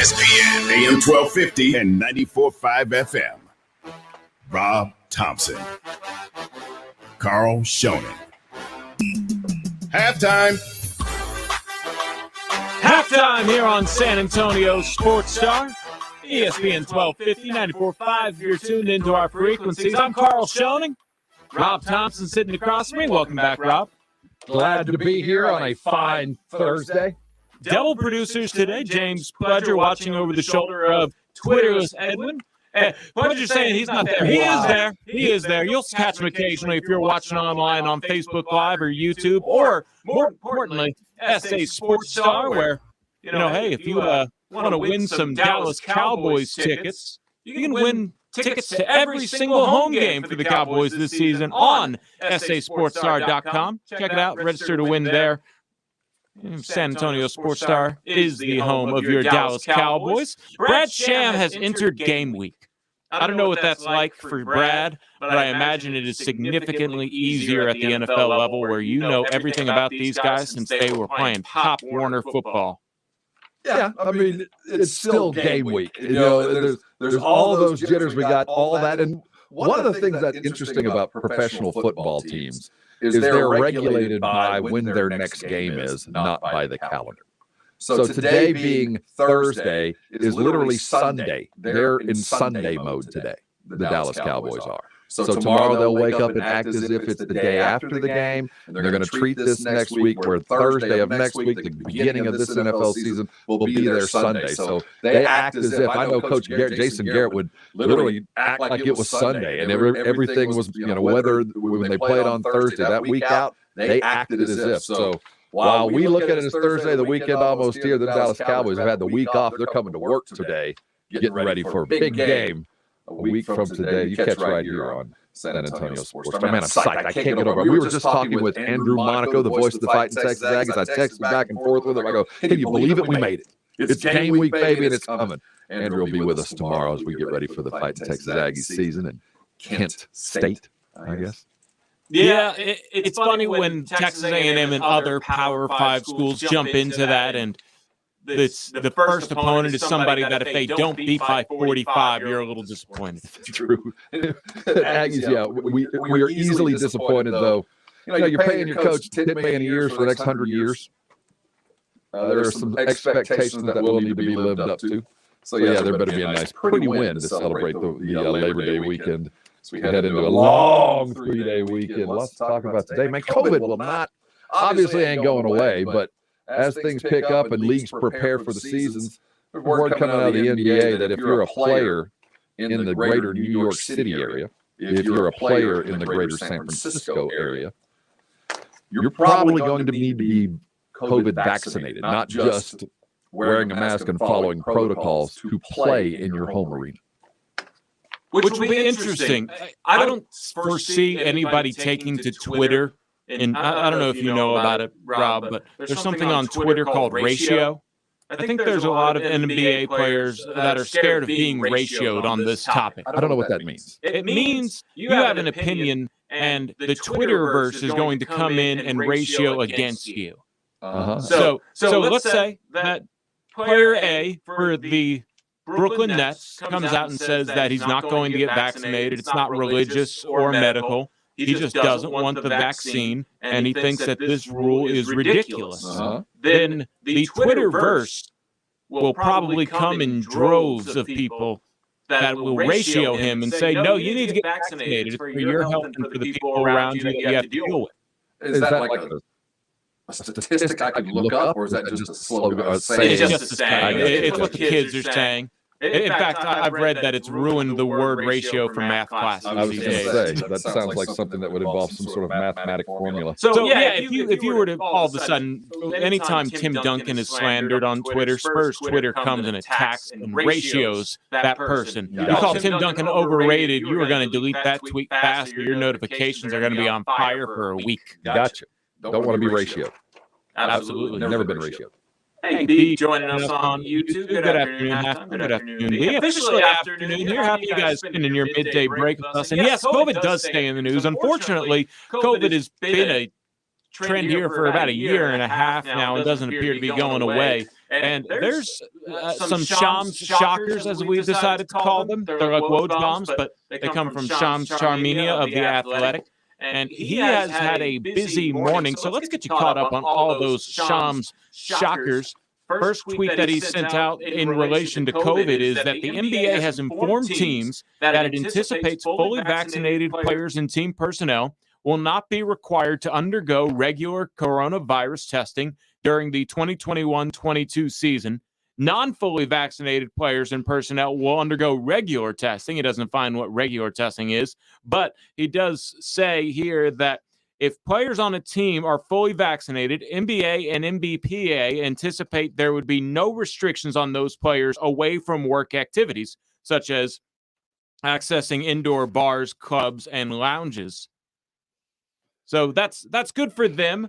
ESPN, AM 1250 and 94.5 FM. Rob Thompson. Carl Schoening. Halftime. Halftime here on San Antonio Sports Star. ESPN 1250, 94.5. You're tuned into our frequencies. I'm Carl Schoening. Rob Thompson sitting across from me. Welcome back, Rob. Glad to be here on a fine Thursday. Double producers today. James Pledger watching over the shoulder of Twitter's Edwin. Pledger's saying he's not there. He is there. He is there. You'll catch him occasionally if you're watching online on Facebook Live or YouTube, or more importantly, SA Sports Star, where, hey, if you want to win some Dallas Cowboys tickets, you can win tickets to every single home game for the Cowboys this season on sasportstar.com. Check it out. Register to win there. San Antonio Sports Star is the home of your Dallas Cowboys. Brad Sham has entered game week. I don't know what that's like for Brad, but I imagine it is significantly easier at the NFL level, where you know everything about these guys since they were playing Pop Warner football. Yeah, I mean, it's still game week. There's all those jitters. We got all that. And one of the things that's interesting about professional football teams is they're regulated by when their next game is, not by the calendar. So today being Thursday is literally Sunday. They're in Sunday mode today, the Dallas Cowboys are. So tomorrow they'll wake up and act as if it's the day after the game, and they're going to treat this next week, where Thursday of next week, the beginning of this NFL season, will be their Sunday. So they act as if, I know Coach Jason Garrett would literally act like it was Sunday, and everything was, whether when they played on Thursday, that week out, they acted as if. So while we look at it as Thursday, the weekend almost here, the Dallas Cowboys have had the week off. They're coming to work today, getting ready for a big game. A week from today, you catch right here on San Antonio Sports. Man, I'm psyched. I can't get over it. We were just talking with Andrew Monaco, the voice of the Fighting Texas Aggies. I texted back and forth with him. I go, can you believe it? We made it. It's game week, baby, and it's coming. Andrew will be with us tomorrow as we get ready for the Fighting Texas Aggies season in Kent State, I guess. Yeah, it's funny when Texas A&M and other Power 5 schools jump into that, and the first opponent is somebody that if they don't beat by 45, you're a little disappointed. True. Aggies, yeah, we are easily disappointed, though. You're paying your coach $10 million a year for the next 100 years. There are some expectations that will need to be lived up to. So, yeah, there better be a nice, pretty win to celebrate the Labor Day weekend. So we head into a long 3-day weekend. Lots to talk about today. Man, COVID will not, obviously ain't going away, but as things pick up and leagues prepare for the seasons, there's word coming out of the NBA that if you're a player in the greater New York City area, if you're a player in the greater San Francisco area, you're probably going to need to be COVID vaccinated, not just wearing a mask and following protocols to play in your home arena. Which will be interesting. I don't foresee anybody taking to Twitter. And I don't know if you know about it, Rob, but there's something on Twitter called ratio. I think there's a lot of NBA players that are scared of being ratioed on this topic. I don't know what that means. It means you have an opinion, and the Twitterverse is going to come in and ratio against you. So let's say that player A for the Brooklyn Nets comes out and says that he's not going to get vaccinated. It's not religious or medical. He just doesn't want the vaccine, and he thinks that this rule is ridiculous. Then the Twitterverse will probably come in droves of people that will ratio him and say, no, you need to get vaccinated. It's for your health and for the people around you that you have to deal with. Is that like a statistic I could look up, or is that just a slogan? It's just a saying. It's what the kids are saying. In fact, I've read that it's ruined the word ratio for math classes. I was going to say, that sounds like something that would involve some sort of mathematical formula. So yeah, if you were to all of a sudden, anytime Tim Duncan is slandered on Twitter, Spurs Twitter comes and attacks and ratios that person. You call Tim Duncan overrated, you are going to delete that tweet fast, or your notifications are going to be on fire for a week. Gotcha. Don't want to be ratioed. Absolutely. Never been ratioed. Hey, B, joining us on YouTube. Good afternoon. Good afternoon, B. Officially afternoon here. Happy you guys spending your midday break with us. And yes, COVID does stay in the news. Unfortunately, COVID has been a trend here for about a year and a half now and doesn't appear to be going away. And there's some Shams shockers, as we decided to call them. They're like Woj bombs, but they come from Shams Charania of The Athletic. And he has had a busy morning. So let's get you caught up on all those Shams shockers. First tweet that he sent out in relation to COVID is that the NBA has informed teams that it anticipates fully vaccinated players and team personnel will not be required to undergo regular coronavirus testing during the 2021-22 season. Non-fully vaccinated players and personnel will undergo regular testing. He doesn't define what regular testing is, but he does say here that if players on a team are fully vaccinated, NBA and NBPA anticipate there would be no restrictions on those players away from work activities, such as accessing indoor bars, clubs, and lounges. So that's good for them.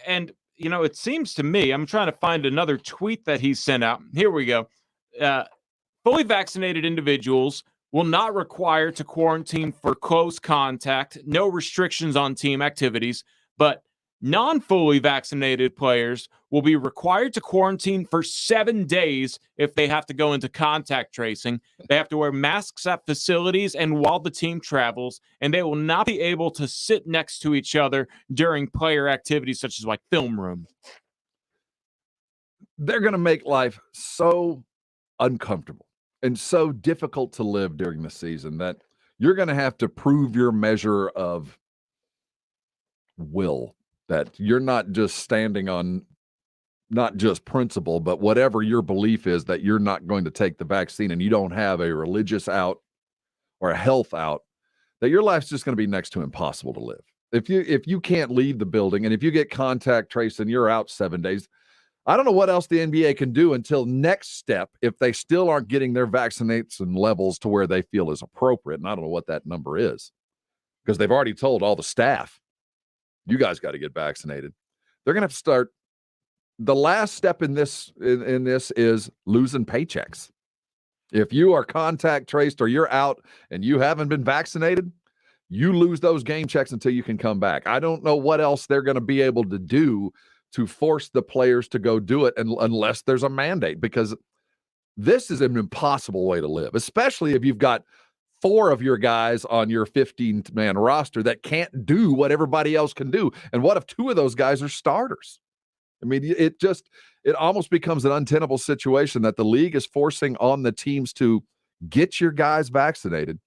And, you know, it seems to me, I'm trying to find another tweet that he sent out. Here we go. Fully vaccinated individuals will not require to quarantine for close contact, no restrictions on team activities, but non-fully vaccinated players will be required to quarantine for 7 days if they have to go into contact tracing. They have to wear masks at facilities and while the team travels, and they will not be able to sit next to each other during player activities such as like film room. They're going to make life so uncomfortable and so difficult to live during the season that you're going to have to prove your measure of will, that you're not just standing on not just principle, but whatever your belief is, that you're not going to take the vaccine and you don't have a religious out or a health out, that your life's just going to be next to impossible to live. If you can't leave the building and if you get contact traced and you're out 7 days, I don't know what else the NBA can do until next step if they still aren't getting their vaccination levels to where they feel is appropriate. And I don't know what that number is because they've already told all the staff, you guys got to get vaccinated. They're going to have to start. The last step in this is losing paychecks. If you are contact traced or you're out and you haven't been vaccinated, you lose those game checks until you can come back. I don't know what else they're going to be able to do to force the players to go do it unless there's a mandate, because this is an impossible way to live, especially if you've got 4 of your guys on your 15-man roster that can't do what everybody else can do. And what if 2 of those guys are starters? I mean, it almost becomes an untenable situation that the league is forcing on the teams to get your guys vaccinated,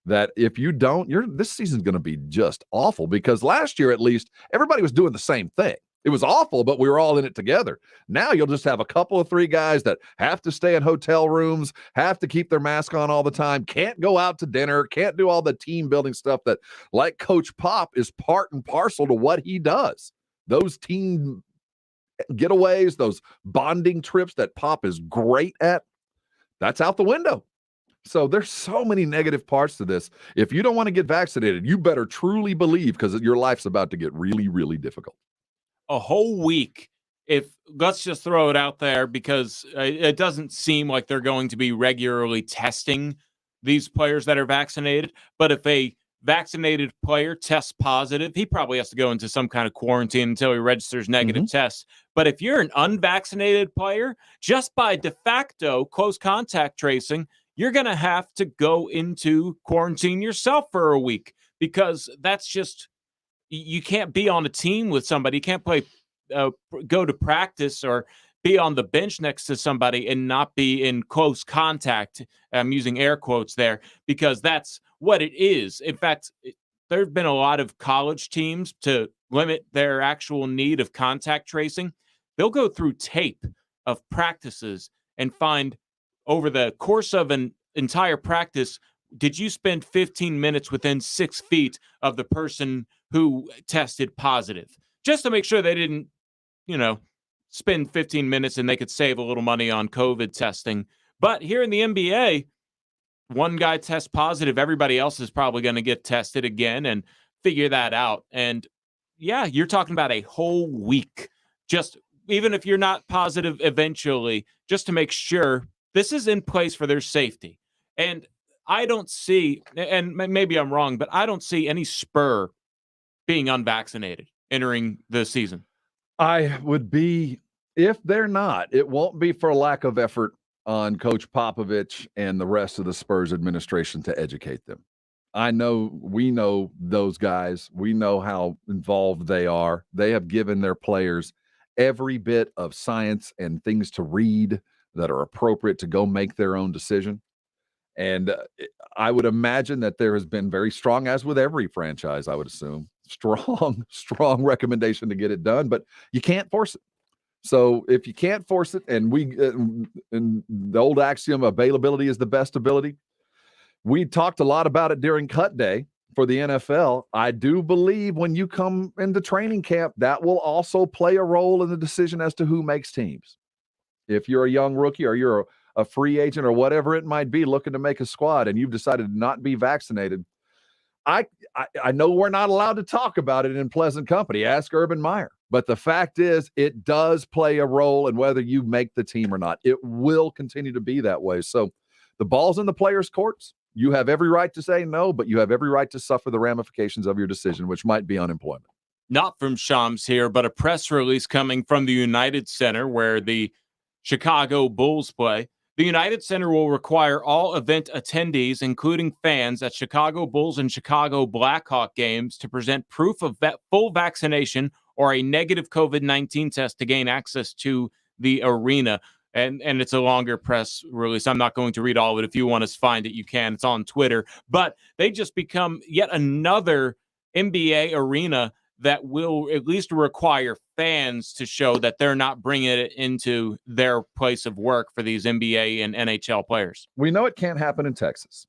that if you don't, this season's going to be just awful, because last year, at least, everybody was doing the same thing. It was awful, but we were all in it together. Now you'll just have a couple of 3 guys that have to stay in hotel rooms, have to keep their mask on all the time, can't go out to dinner, can't do all the team building stuff that, like Coach Pop, is part and parcel to what he does. Those team getaways, those bonding trips that Pop is great at, that's out the window. So there's so many negative parts to this. If you don't want to get vaccinated, you better truly believe, because your life's about to get really, really difficult. A whole week, let's just throw it out there, because it doesn't seem like they're going to be regularly testing these players that are vaccinated. But if a vaccinated player tests positive, he probably has to go into some kind of quarantine until he registers negative tests. But if you're an unvaccinated player, just by de facto close contact tracing, you're going to have to go into quarantine yourself for a week, because that's just, you can't be on a team with somebody. You can't go to practice or be on the bench next to somebody and not be in close contact. I'm using air quotes there, because that's what it is. In fact, there have been a lot of college teams, to limit their actual need of contact tracing, they'll go through tape of practices and find, over the course of an entire practice, did you spend 15 minutes within 6 feet of the person who tested positive? Just to make sure they didn't, spend 15 minutes and they could save a little money on COVID testing. But here in the NBA, one guy tests positive, everybody else is probably going to get tested again and figure that out. And yeah, you're talking about a whole week, just even if you're not positive eventually, just to make sure this is in place for their safety. And I don't see, and maybe I'm wrong, but I don't see any spur being unvaccinated entering the season. I would be If they're not, it won't be for lack of effort on Coach Popovich and the rest of the Spurs administration to educate them. We know those guys. We know how involved they are. They have given their players every bit of science and things to read that are appropriate to go make their own decision. And I would imagine that there has been very strong, as with every franchise, I would assume, strong recommendation to get it done, but you can't force it. So if you can't force it, and and the old axiom, availability is the best ability. We talked a lot about it during cut day for the NFL. I do believe when you come into training camp, that will also play a role in the decision as to who makes teams. If you're a young rookie or you're a free agent or whatever it might be looking to make a squad and you've decided to not be vaccinated, I know we're not allowed to talk about it in pleasant company. Ask Urban Meyer. But the fact is, it does play a role in whether you make the team or not. It will continue to be that way. So the ball's in the players' courts. You have every right to say no, but you have every right to suffer the ramifications of your decision, which might be unemployment. Not from Shams here, but a press release coming from the United Center where the Chicago Bulls play. The United Center will require all event attendees, including fans at Chicago Bulls and Chicago Blackhawk games, to present proof of full vaccination or a negative COVID-19 test to gain access to the arena. And it's a longer press release. I'm not going to read all of it. If you want to find it, you can. It's on Twitter. But they just become yet another NBA arena that will at least require fans to show that they're not bringing it into their place of work for these NBA and NHL players. We know it can't happen in Texas.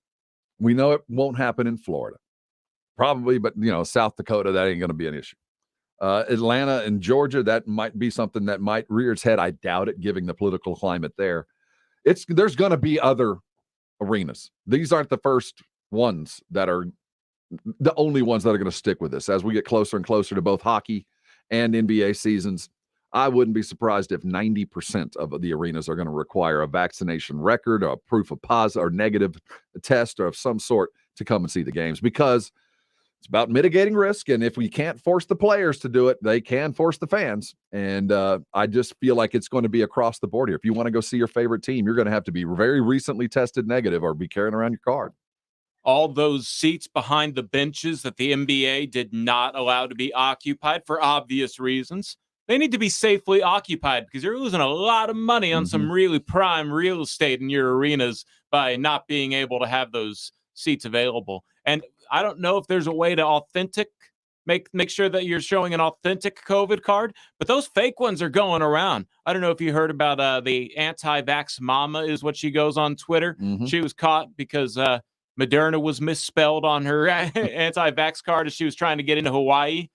We know it won't happen in Florida. Probably, but, South Dakota, that ain't going to be an issue. Atlanta and Georgia, that might be something that might rear its head. I doubt it, given the political climate there. There's going to be other arenas. These aren't the first ones that are the only ones that are going to stick with this. As we get closer and closer to both hockey and NBA seasons, I wouldn't be surprised if 90% of the arenas are going to require a vaccination record or a proof of positive or negative test or of some sort to come and see the games, because it's about mitigating risk. And if we can't force the players to do it, they can force the fans. And I just feel like it's going to be across the board here. If you want to go see your favorite team, you're going to have to be very recently tested negative or be carrying around your card. All those seats behind the benches that the NBA did not allow to be occupied for obvious reasons, they need to be safely occupied, because you're losing a lot of money on some really prime real estate in your arenas by not being able to have those seats available. And I don't know if there's a way to make sure that you're showing an authentic COVID card, but those fake ones are going around. I don't know if you heard about the anti-vax mama is what she goes on Twitter. She was caught because Moderna was misspelled on her anti-vax card as she was trying to get into Hawaii.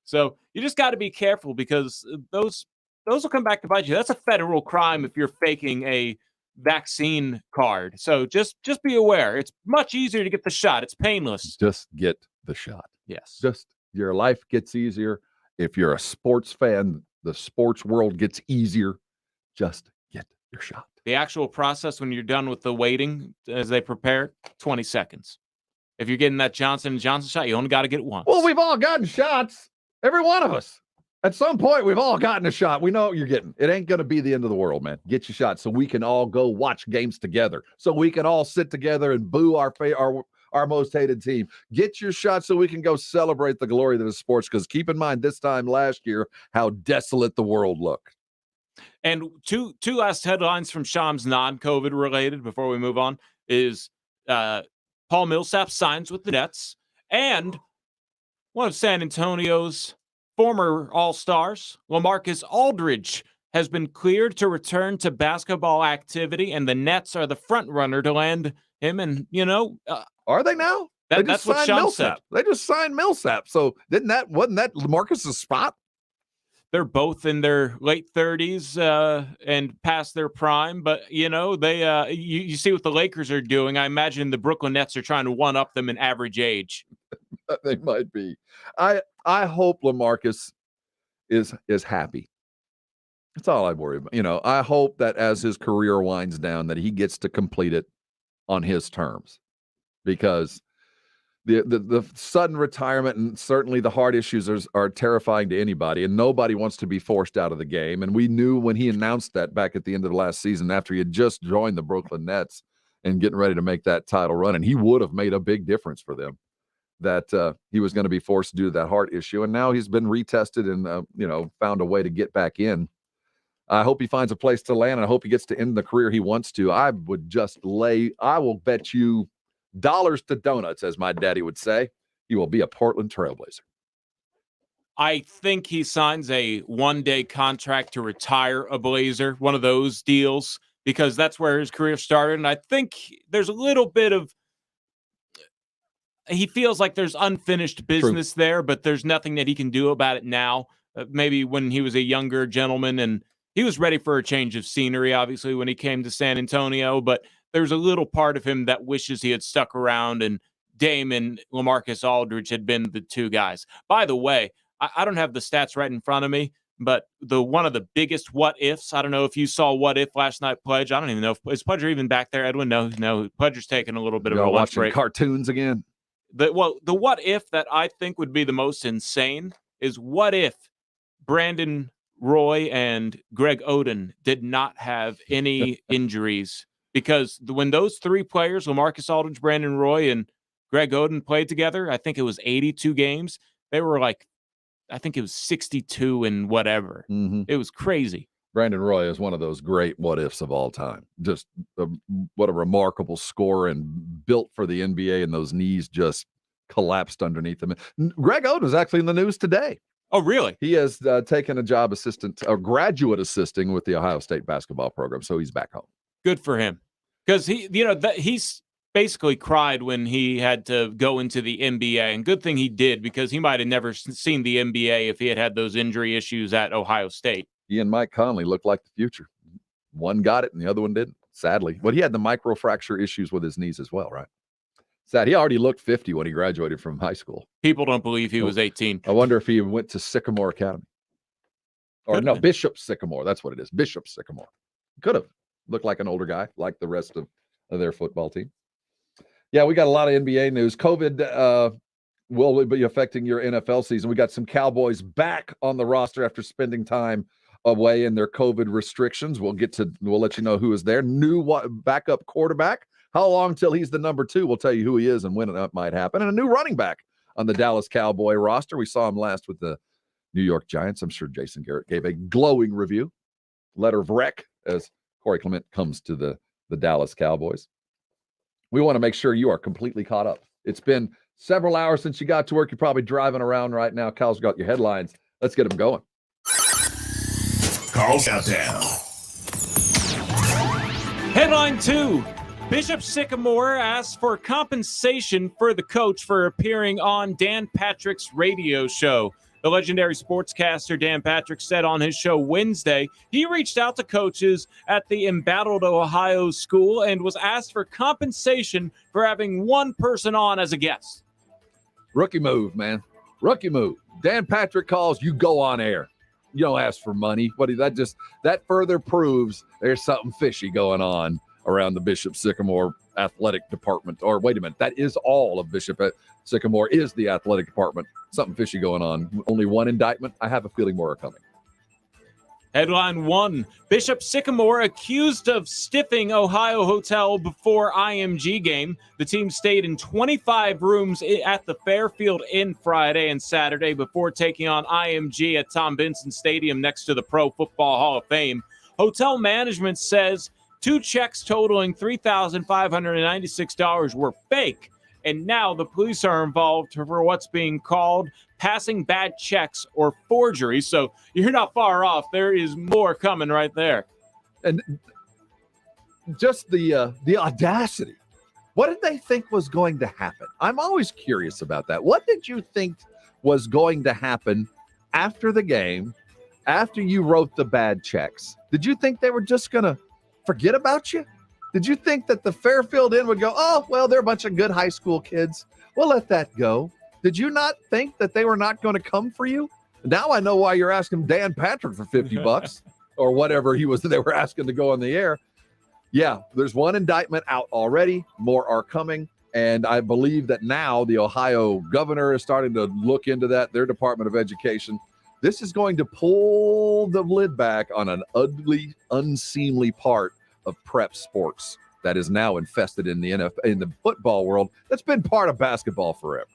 So you just got to be careful, because those will come back to bite you. That's a federal crime if you're faking a vaccine card. So just be aware. It's much easier to get the shot. It's painless. Just get the shot. Yes. Just your life gets easier. If you're a sports fan, the sports world gets easier. Just get your shot. The actual process when you're done with the waiting as they prepare, 20 seconds. If you're getting that Johnson & Johnson shot, you only got to get it once. Well, we've all gotten shots. Every one of us. At some point, we've all gotten a shot. We know what you're getting. It ain't going to be the end of the world, man. Get your shot so we can all go watch games together. So we can all sit together and boo our most hated team. Get your shot so we can go celebrate the glory that is sports. Because keep in mind, this time last year, how desolate the world looked. And two last headlines from Shams non-COVID related before we move on is Paul Millsap signs with the Nets, and one of San Antonio's former All-Stars, LaMarcus Aldridge, has been cleared to return to basketball activity, and the Nets are the front runner to land him. And are they now? That's what Shams said. They just signed Millsap. So wasn't that LaMarcus's spot? They're both in their late 30s and past their prime, but they you see what the Lakers are doing. I imagine the Brooklyn Nets are trying to one up them in average age. They might be. I hope LaMarcus is happy. That's all I worry about. I hope that as his career winds down, that he gets to complete it on his terms, because The sudden retirement and certainly the heart issues are terrifying to anybody, and nobody wants to be forced out of the game. And we knew when he announced that back at the end of the last season, after he had just joined the Brooklyn Nets and getting ready to make that title run, and he would have made a big difference for them, that he was going to be forced due to that heart issue. And now he's been retested and found a way to get back in. I hope he finds a place to land, and I hope he gets to end the career he wants to. I will bet you dollars to donuts, as my daddy would say, he will be a Portland Trailblazer. I think he signs a one-day contract to retire a Blazer, one of those deals, because that's where his career started. And I think there's a little bit of he feels like there's unfinished business there, but there's nothing that he can do about it now. Maybe when he was a younger gentleman and he was ready for a change of scenery, obviously, when he came to San Antonio, but there's a little part of him that wishes he had stuck around and Dame and LaMarcus Aldridge had been the two guys. By the way, I don't have the stats right in front of me, but one of the biggest what-ifs, I don't know if you saw What If last night, Pledge. I don't even know if is Pledger even back there, Edwin? No, Pledger's taking a little bit of a lunch break. Cartoons again? The what-if that I think would be the most insane is what if Brandon Roy and Greg Oden did not have any injuries, because when those three players, LaMarcus Aldridge, Brandon Roy, and Greg Oden played together, I think it was 82 games. They were like, I think it was 62 and whatever. Mm-hmm. It was crazy. Brandon Roy is one of those great what-ifs of all time. Just what a remarkable scorer and built for the NBA, and those knees just collapsed underneath him. Greg Oden was actually in the news today. Oh, really? He has taken a job graduate assisting with the Ohio State basketball program, so he's back home. Good for him, because he's basically cried when he had to go into the NBA, and good thing he did, because he might have never seen the NBA if he had those injury issues at Ohio State. He and Mike Conley looked like the future. One got it and the other one didn't, sadly. But he had the microfracture issues with his knees as well, right? Sad. He already looked 50 when he graduated from high school. People don't believe he was 18. I wonder if he went to Sycamore Academy. Bishop Sycamore. That's what it is. Bishop Sycamore. Could have. Looked like an older guy, like the rest of their football team. Yeah, we got a lot of NBA news. COVID will be affecting your NFL season. We got some Cowboys back on the roster after spending time away in their COVID restrictions. We'll let you know who is there. New backup quarterback. How long till he's the number 2? We'll tell you who he is and when it might happen. And a new running back on the Dallas Cowboy roster. We saw him last with the New York Giants. I'm sure Jason Garrett gave a glowing review. Letter of rec as Corey Clement comes to the Dallas Cowboys. We want to make sure you are completely caught up. It's been several hours since you got to work. You're probably driving around right now. Cal's got your headlines. Let's get them going. Carl Countdown. Headline 2. Bishop Sycamore asks for compensation for the coach for appearing on Dan Patrick's radio show. The legendary sportscaster Dan Patrick said on his show Wednesday he reached out to coaches at the embattled Ohio school and was asked for compensation for having one person on as a guest. Rookie move, man. Rookie move. Dan Patrick calls, you go on air. You don't ask for money. That further proves there's something fishy going on around the Bishop Sycamore athletic department. Or wait a minute, that is all of Bishop Sycamore is the athletic department. Something fishy going on. Only one indictment. I have a feeling more are coming. Headline 1. Bishop Sycamore accused of stiffing Ohio hotel before IMG game. The team stayed in 25 rooms at the Fairfield Inn Friday and Saturday before taking on IMG at Tom Benson Stadium next to the Pro Football Hall of Fame. Hotel management says 2 checks totaling $3,596 were fake. And now the police are involved for what's being called passing bad checks or forgery. So you're not far off. There is more coming right there. And just the audacity. What did they think was going to happen? I'm always curious about that. What did you think was going to happen after the game, after you wrote the bad checks? Did you think they were just going to forget about you? Did you think that the Fairfield Inn would go, oh, well, they're a bunch of good high school kids. We'll let that go. Did you not think that they were not going to come for you? Now I know why you're asking Dan Patrick for $50 or whatever they were asking to go on the air. Yeah, there's one indictment out already. More are coming. And I believe that now the Ohio governor is starting to look into that, their Department of Education. This is going to pull the lid back on an ugly, unseemly part of prep sports that is now infested in the in the football world that's been part of basketball forever.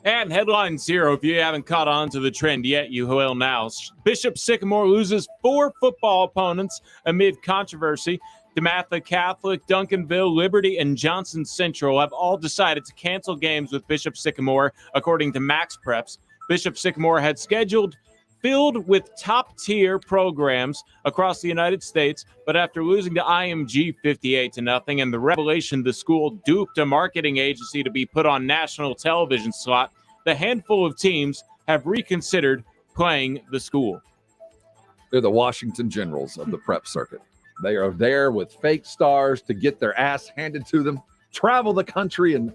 And headline zero, if you haven't caught on to the trend yet, you will now. Bishop Sycamore loses 4 football opponents amid controversy. DeMatha Catholic, Duncanville, Liberty, and Johnson Central have all decided to cancel games with Bishop Sycamore, according to Max Preps. Bishop Sycamore had scheduled filled with top-tier programs across the United States, but after losing to IMG 58-0 and the revelation the school duped a marketing agency to be put on national television slot, the handful of teams have reconsidered playing the school. They're the Washington Generals of the prep circuit. They are there with fake stars to get their ass handed to them, travel the country and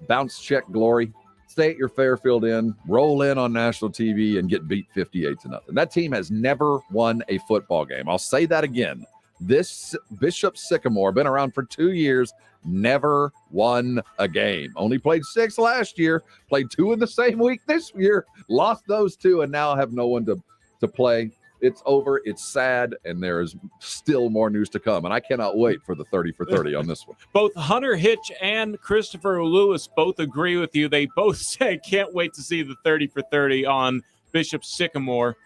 bounce check glory. Stay at your Fairfield Inn, roll in on national TV, and get beat 58-0. That team has never won a football game. I'll say that again. This Bishop Sycamore, been around for 2 years, never won a game. Only played 6 last year, played 2 in the same week this year, lost those 2, and now have no one to play. It's over. It's sad, and there is still more news to come. And I cannot wait for the 30 for 30 on this one. Both Hunter Hitch and Christopher Lewis both agree with you. They both say can't wait to see the 30 for 30 on Bishop Sycamore.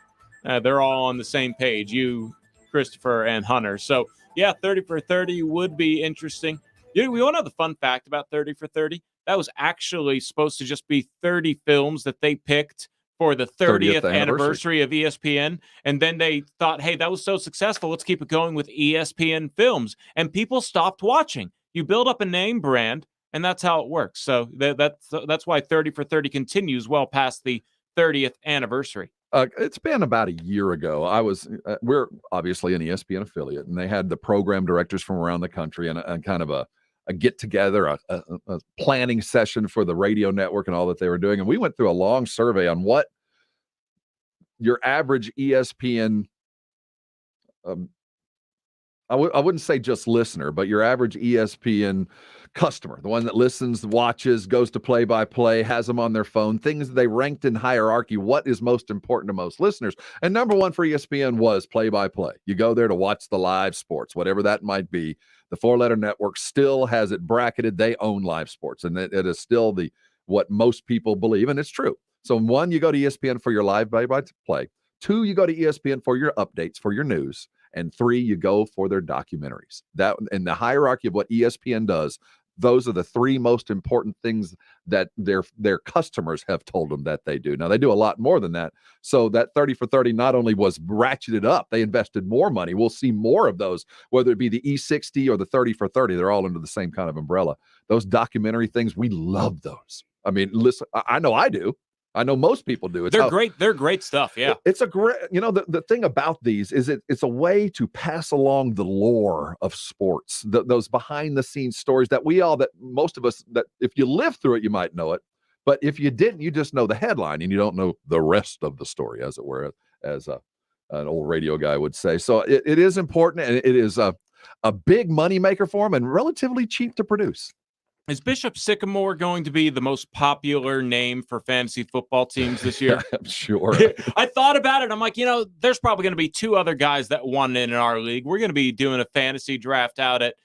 They're all on the same page, you, Christopher, and Hunter. So, yeah, 30 for 30 would be interesting. We want to know the fun fact about 30 for 30. That was actually supposed to just be 30 films that they picked for the 30th anniversary of ESPN. And then they thought, hey, that was so successful, let's keep it going with ESPN Films. And people stopped watching. You build up a name brand, and that's how it works. So that's why 30 for 30 continues well past the 30th anniversary. It's been about a year ago. We're obviously an ESPN affiliate, and they had the program directors from around the country and kind of a get together, a planning session for the radio network and all that they were doing. And we went through a long survey on what your average ESPN, I wouldn't say just listener, but your average ESPN customer, the one that listens, watches, goes to play-by-play, has them on their phone, things they ranked in hierarchy, what is most important to most listeners. And number one for ESPN was play-by-play. You go there to watch the live sports, whatever that might be. The four-letter network still has it bracketed. They own live sports, and it is still what most people believe, and it's true. So 1, you go to ESPN for your live play-by-play. 2, you go to ESPN for your updates, for your news. And 3, you go for their documentaries. That in the hierarchy of what ESPN does, those are the 3 most important things that their customers have told them that they do. Now, they do a lot more than that. So that 30 for 30 not only was ratcheted up, they invested more money. We'll see more of those, whether it be the E60 or the 30 for 30. They're all under the same kind of umbrella. Those documentary things, we love those. I mean, listen, I know I do. I know most people do. They're great. They're great stuff. Yeah. It's a great, the thing about these is it's a way to pass along the lore of sports, those behind the scenes stories that most of us, that if you live through it, you might know it. But if you didn't, you just know the headline and you don't know the rest of the story, as it were, as an old radio guy would say. So it is important, and it is a big money maker for them and relatively cheap to produce. Is Bishop Sycamore going to be the most popular name for fantasy football teams this year? I'm sure. I thought about it. I'm like, there's probably going to be 2 other guys that won in our league. We're going to be doing a fantasy draft out at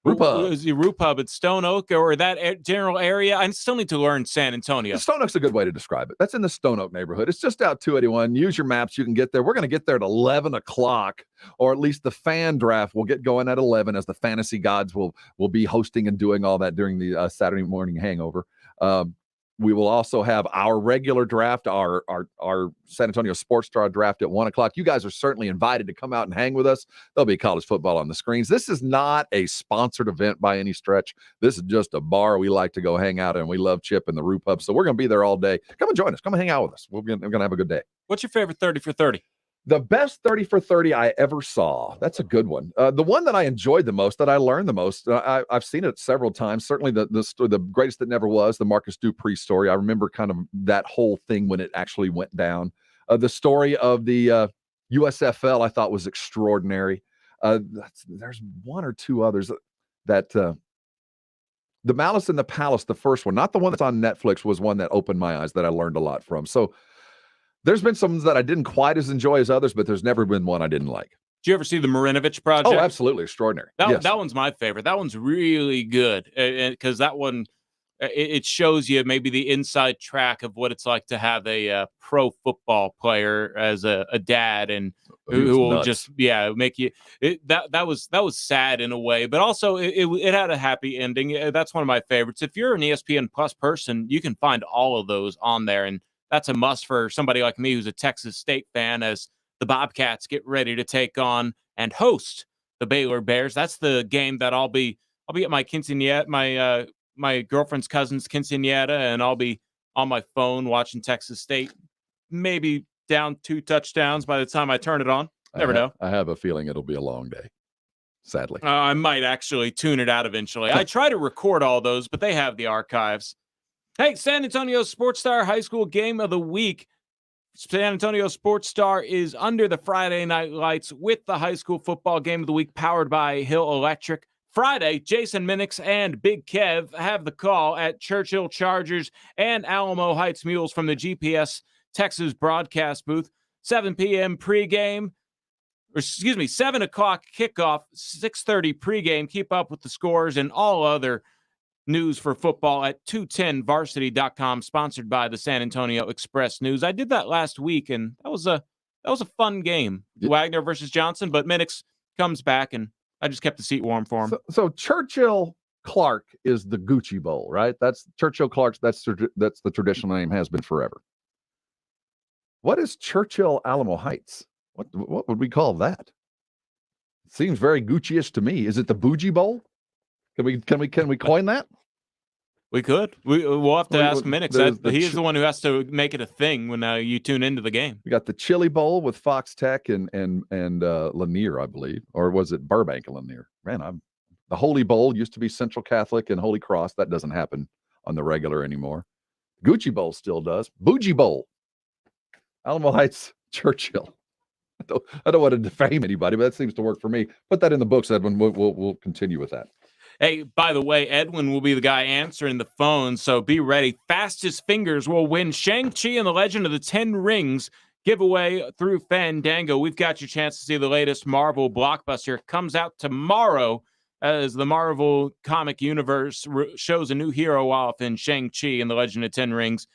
Rupub at Stone Oak or that general area. I still need to learn San Antonio. Stone Oak's a good way to describe it. That's in the Stone Oak neighborhood. It's just out 281. Use your maps. You can get there. We're going to get there at 11 o'clock, or at least the fan draft will get going at 11 as the fantasy gods will be hosting and doing all that during the Saturday morning hangover. We will also have our regular draft, our San Antonio Sports Star draft at 1 o'clock. You guys are certainly invited to come out and hang with us. There'll be college football on the screens. This is not a sponsored event by any stretch. This is just a bar we like to go hang out in. We love Chip and the Roo Pub, so we're going to be there all day. Come and join us. Come and hang out with us. We're going to have a good day. What's your favorite 30 for 30? The best 30 for 30 I ever saw. That's a good one. The one that I enjoyed the most, that I learned the most, I've seen it several times. Certainly the greatest that never was, the Marcus Dupree story. I remember kind of that whole thing when it actually went down. The story of the USFL I thought was extraordinary. There's 1 or 2 others that The Malice in the Palace, the first one, not the one that's on Netflix, was one that opened my eyes that I learned a lot from. So there's been some that I didn't quite as enjoy as others, but there's never been one I didn't like. Did you ever see the Marinovich Project? Oh, absolutely. Extraordinary. That one's my favorite. That one's really good because that one, it shows you maybe the inside track of what it's like to have a pro football player as a dad, and who will just make you. That was sad in a way, but also it had a happy ending. That's one of my favorites. If you're an ESPN Plus person, you can find all of those on there, and that's a must for somebody like me who's a Texas State fan, as the Bobcats get ready to take on and host the Baylor Bears. That's the game that I'll be at my quinceañera, my girlfriend's cousin's quinceañera, and I'll be on my phone watching Texas State, maybe down 2 touchdowns by the time I turn it on. Never know. I have a feeling it'll be a long day, sadly. I might actually tune it out eventually. I try to record all those, but they have the archives. Hey, San Antonio Sports Star High School Game of the Week. San Antonio Sports Star is under the Friday night lights with the high school football game of the week powered by Hill Electric. Friday, Jason Minix and Big Kev have the call at Churchill Chargers and Alamo Heights Mules from the GPS Texas broadcast booth. 7 p.m. pregame, 7 o'clock kickoff, 6:30 pregame. Keep up with the scores and all other news for football at 210varsity.com, sponsored by the San Antonio Express News. I did that last week, and that was a fun game. Wagner versus Johnson, but Minix comes back, and I just kept the seat warm for him. So Churchill Clark is the Gucci Bowl, right? That's Churchill Clark's. That's the traditional name, has been forever. What is Churchill Alamo Heights? What would we call that? It seems very Gucci-ish to me. Is it the Bougie Bowl? Can we coin that? We could. We'll have to ask Minix. He is the one who has to make it a thing when you tune into the game. We got the Chili Bowl with Fox Tech and Lanier, I believe, or was it Burbank and Lanier? Man, the Holy Bowl used to be Central Catholic and Holy Cross. That doesn't happen on the regular anymore. Gucci Bowl still does. Bougie Bowl, Alamo Heights, Churchill. I don't want to defame anybody, but that seems to work for me. Put that in the books, Edwin. We'll continue with that. Hey, by the way, Edwin will be the guy answering the phone, so be ready. Fastest Fingers will win Shang-Chi and the Legend of the Ten Rings giveaway through Fandango. We've got your chance to see the latest Marvel blockbuster. It comes out tomorrow as the Marvel comic universe shows a new hero off in Shang-Chi and the Legend of Ten Rings.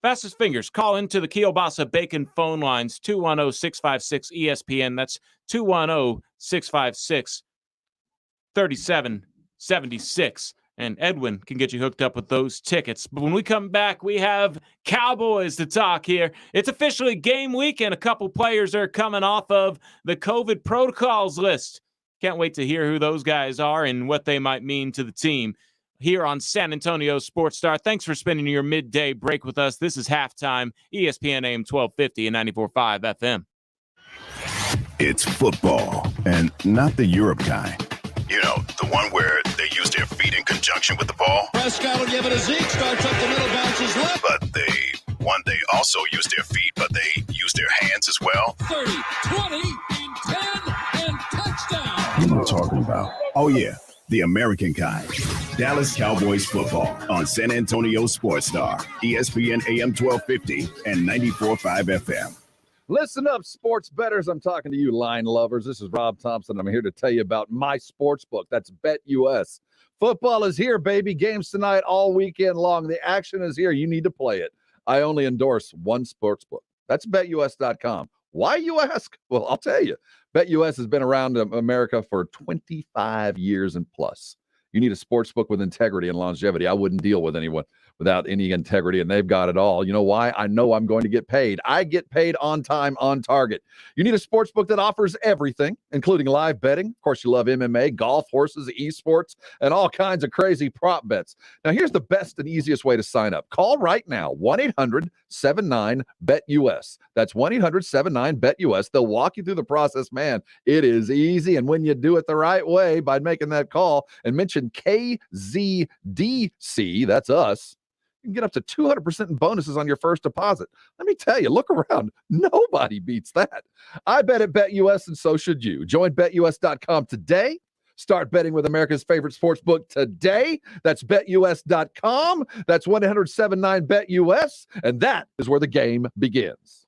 Fastest Fingers. Call into the Kielbasa Bacon phone lines, 210-656-ESPN. That's 210-656-3776. And Edwin can get you hooked up with those tickets. But when we come back, we have Cowboys to talk here. It's officially game week, and a couple players are coming off of the COVID protocols list. Can't wait to hear who those guys are and what they might mean to the team here on San Antonio Sports Star. Thanks for spending your midday break with us. This is Halftime, ESPN AM 1250 and 94.5 FM. It's football, and not the Europe kind. You know, the one where they use their feet in conjunction with the ball. Prescott will give it a Zeke, starts up the middle, bounces left. But they also use their feet, but they use their hands as well. 30, 20, and 10, and touchdown. You know what I'm talking about. Oh, yeah, the American kind. Dallas Cowboys football on San Antonio Sports Star, ESPN AM 1250 and 94.5 FM. Listen up, sports bettors. I'm talking to you, line lovers. This is Rob Thompson. I'm here to tell you about my sports book. That's BetUS. Football is here, baby. Games tonight all weekend long. The action is here. You need to play it. I only endorse one sports book. That's BetUS.com. Why, you ask? Well, I'll tell you. BetUS has been around America for 25 years and plus. You need a sports book with integrity and longevity. I wouldn't deal with anyone without any integrity, and they've got it all. You know why? I know I'm going to get paid. I get paid on time, on target. You need a sports book that offers everything, including live betting. Of course, you love MMA, golf, horses, esports, and all kinds of crazy prop bets. Now, here's the best and easiest way to sign up. Call right now, 1-800-79-BET-US. That's 1-800-79-BET-US. They'll walk you through the process. Man, it is easy, and when you do it the right way by making that call and mention KZDC, that's us, you can get up to 200% in bonuses on your first deposit. Let me tell you, look around. Nobody beats that. I bet at BetUS, and so should you. Join BetUS.com today. Start betting with America's favorite sports book today. That's BetUS.com. That's 1-800-79-BET-US. And that is where the game begins.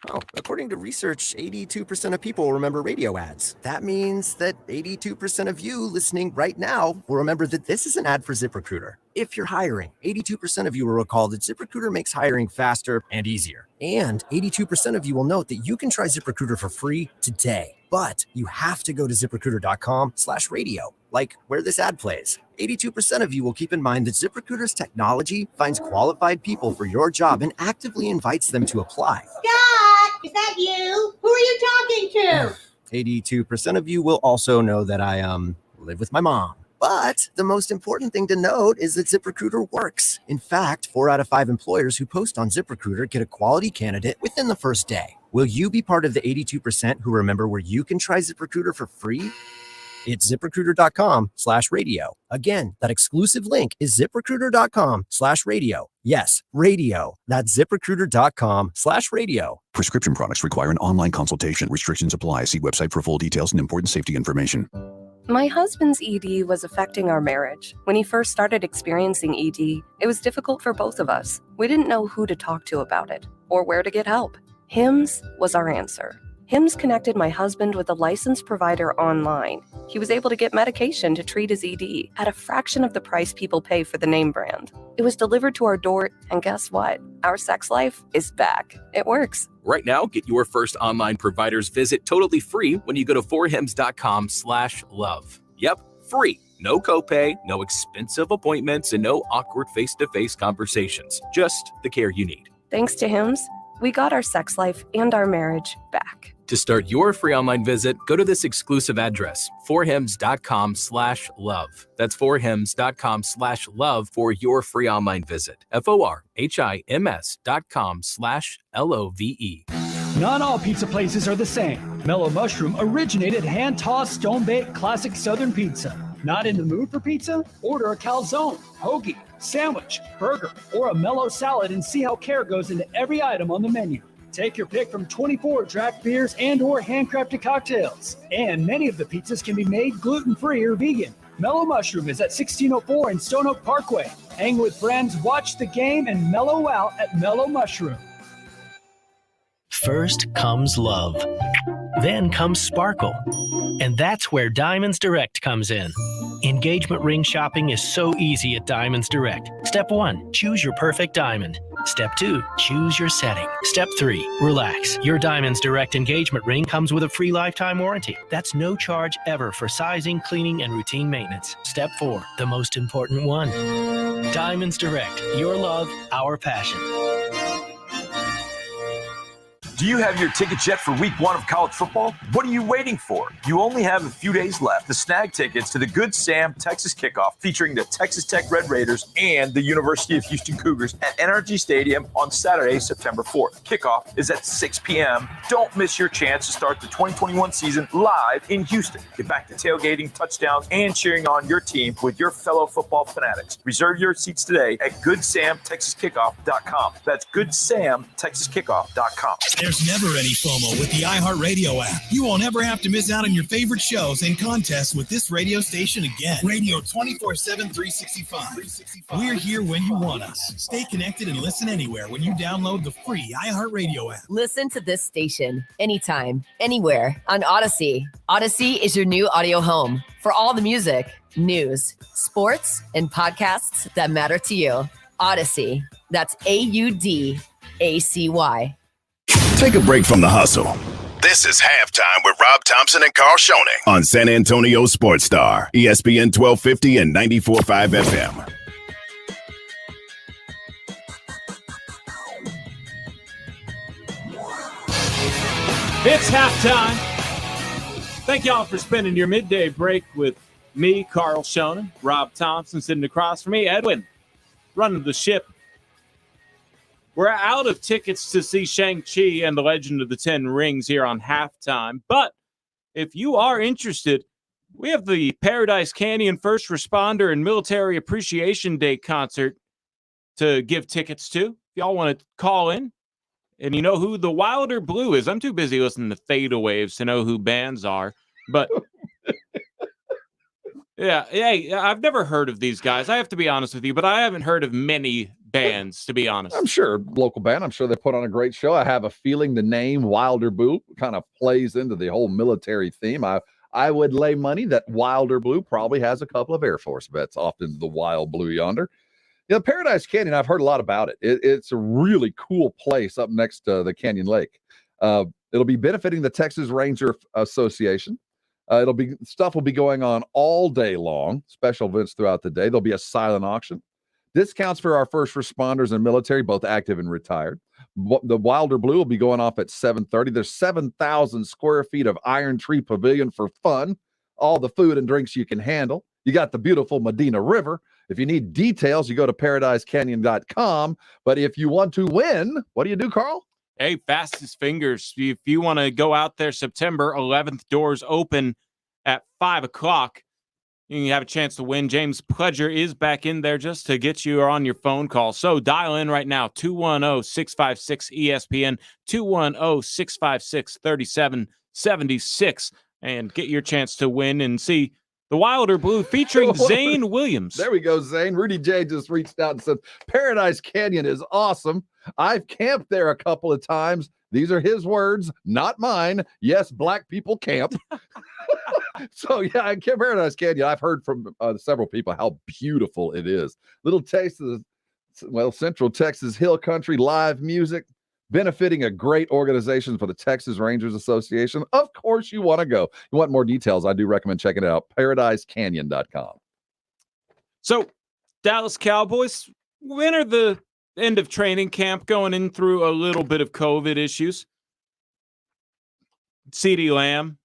Oh, according to research, 82% of people remember radio ads. That means that 82% of you listening right now will remember that this is an ad for ZipRecruiter. If you're hiring, 82% of you will recall that ZipRecruiter makes hiring faster and easier. And 82% of you will note that you can try ZipRecruiter for free today. But you have to go to ZipRecruiter.com/radio, like where this ad plays. 82% of you will keep in mind that ZipRecruiter's technology finds qualified people for your job and actively invites them to apply. Scott, is that you? Who are you talking to? 82% of you will also know that I live with my mom. But the most important thing to note is that ZipRecruiter works. In fact, 4 out of 5 employers who post on ZipRecruiter get a quality candidate within the first day. Will you be part of the 82% who remember where you can try ZipRecruiter for free? It's ZipRecruiter.com/radio. Again, that exclusive link is ZipRecruiter.com/radio. Yes, radio. That's ZipRecruiter.com/radio. Prescription products require an online consultation. Restrictions apply. See website for full details and important safety information. My husband's ED was affecting our marriage. When he first started experiencing ED, it was difficult for both of us. We didn't know who to talk to about it or where to get help. HIMS was our answer. HIMS connected my husband with a licensed provider online. He was able to get medication to treat his ED at a fraction of the price people pay for the name brand. It was delivered to our door, and guess what? Our sex life is back. It works. Right now, get your first online provider's visit totally free when you go to forhims.com/love. Yep, free. No copay, no expensive appointments, and no awkward face-to-face conversations. Just the care you need. Thanks to HIMS, we got our sex life and our marriage back. To start your free online visit, go to this exclusive address, forhims.com/love. That's forhims.com/love for your free online visit. forhims.com/LOVE. Not all pizza places are the same. Mellow Mushroom originated hand-tossed, stone-baked classic Southern pizza. Not in the mood for pizza? Order a calzone, hoagie, sandwich, burger, or a mellow salad and see how care goes into every item on the menu. Take your pick from 24 draft beers and or handcrafted cocktails. And many of the pizzas can be made gluten-free or vegan. Mellow Mushroom is at 1604 in Stone Oak Parkway. Hang with friends, watch the game, and mellow out at Mellow Mushroom. First comes love. Then comes sparkle. And that's where Diamonds Direct comes in. Engagement ring shopping is so easy at Diamonds Direct. Step 1, choose your perfect diamond. Step 2, choose your setting. Step 3, relax. Your Diamonds Direct engagement ring comes with a free lifetime warranty. That's no charge ever for sizing, cleaning, and routine maintenance. Step 4, the most important one. Diamonds Direct, your love, our passion. Do you have your tickets yet for week 1 of college football? What are you waiting for? You only have a few days left to snag tickets to the Good Sam Texas Kickoff featuring the Texas Tech Red Raiders and the University of Houston Cougars at NRG Stadium on Saturday, September 4th. Kickoff is at 6 p.m. Don't miss your chance to start the 2021 season live in Houston. Get back to tailgating, touchdowns, and cheering on your team with your fellow football fanatics. Reserve your seats today at GoodSamTexasKickoff.com. That's GoodSamTexasKickoff.com. There's never any FOMO with the iHeartRadio app. You won't ever have to miss out on your favorite shows and contests with this radio station again. Radio 24/7, 365. We're here when you want us. Stay connected and listen anywhere when you download the free iHeartRadio app. Listen to this station anytime, anywhere on Odyssey. Odyssey is your new audio home for all the music, news, sports, and podcasts that matter to you. Odyssey. That's AUDACY. Take a break from the hustle. This is Halftime with Rob Thompson and Carl Schoening on San Antonio Sports Star, ESPN 1250 and 94.5 FM. It's halftime. Thank y'all for spending your midday break with me, Carl Schoening, Rob Thompson sitting across from me, Edwin, running the ship. We're out of tickets to see Shang-Chi and the Legend of the Ten Rings here on halftime. But if you are interested, we have the Paradise Canyon First Responder and Military Appreciation Day concert to give tickets to. If y'all want to call in, and you know who the Wilder Blue is. I'm too busy listening to fadeawaves to know who bands are. But Yeah, hey, I've never heard of these guys. I have to be honest with you, but I haven't heard of many bands, to be honest. I'm sure local band. I'm sure they put on a great show. I have a feeling the name Wilder Blue kind of plays into the whole military theme. I would lay money that Wilder Blue probably has a couple of Air Force vets off into the wild blue yonder. Paradise Canyon, I've heard a lot about it. It's a really cool place up next to the Canyon Lake. It'll be benefiting the Texas Ranger Association. Stuff will be going on all day long, special events throughout the day. There'll be a silent auction. Discounts for our first responders and military, both active and retired. The Wilder Blue will be going off at 7:30. There's 7,000 square feet of Iron Tree Pavilion for fun. All the food and drinks you can handle. You got the beautiful Medina River. If you need details, you go to paradisecanyon.com. But if you want to win, what do you do, Carl? Hey, fastest fingers. If you want to go out there, September 11th, doors open at 5 o'clock. You can have a chance to win. James Pledger is back in there just to get you on your phone call. So dial in right now, 210-656-ESPN, 210-656-3776, and get your chance to win and see the Wilder Blue featuring Zane Williams. There we go, Zane. Rudy J just reached out and said, Paradise Canyon is awesome. I've camped there a couple of times. These are his words, not mine. Yes, black people camp. So, yeah, Paradise Canyon, I've heard from several people how beautiful it is. Little taste of Central Texas Hill Country live music, benefiting a great organization for the Texas Rangers Association. Of course, you want to go. You want more details, I do recommend checking it out, paradisecanyon.com. So, Dallas Cowboys, we enter the end of training camp, going in through a little bit of COVID issues. Cee Dee Lamb,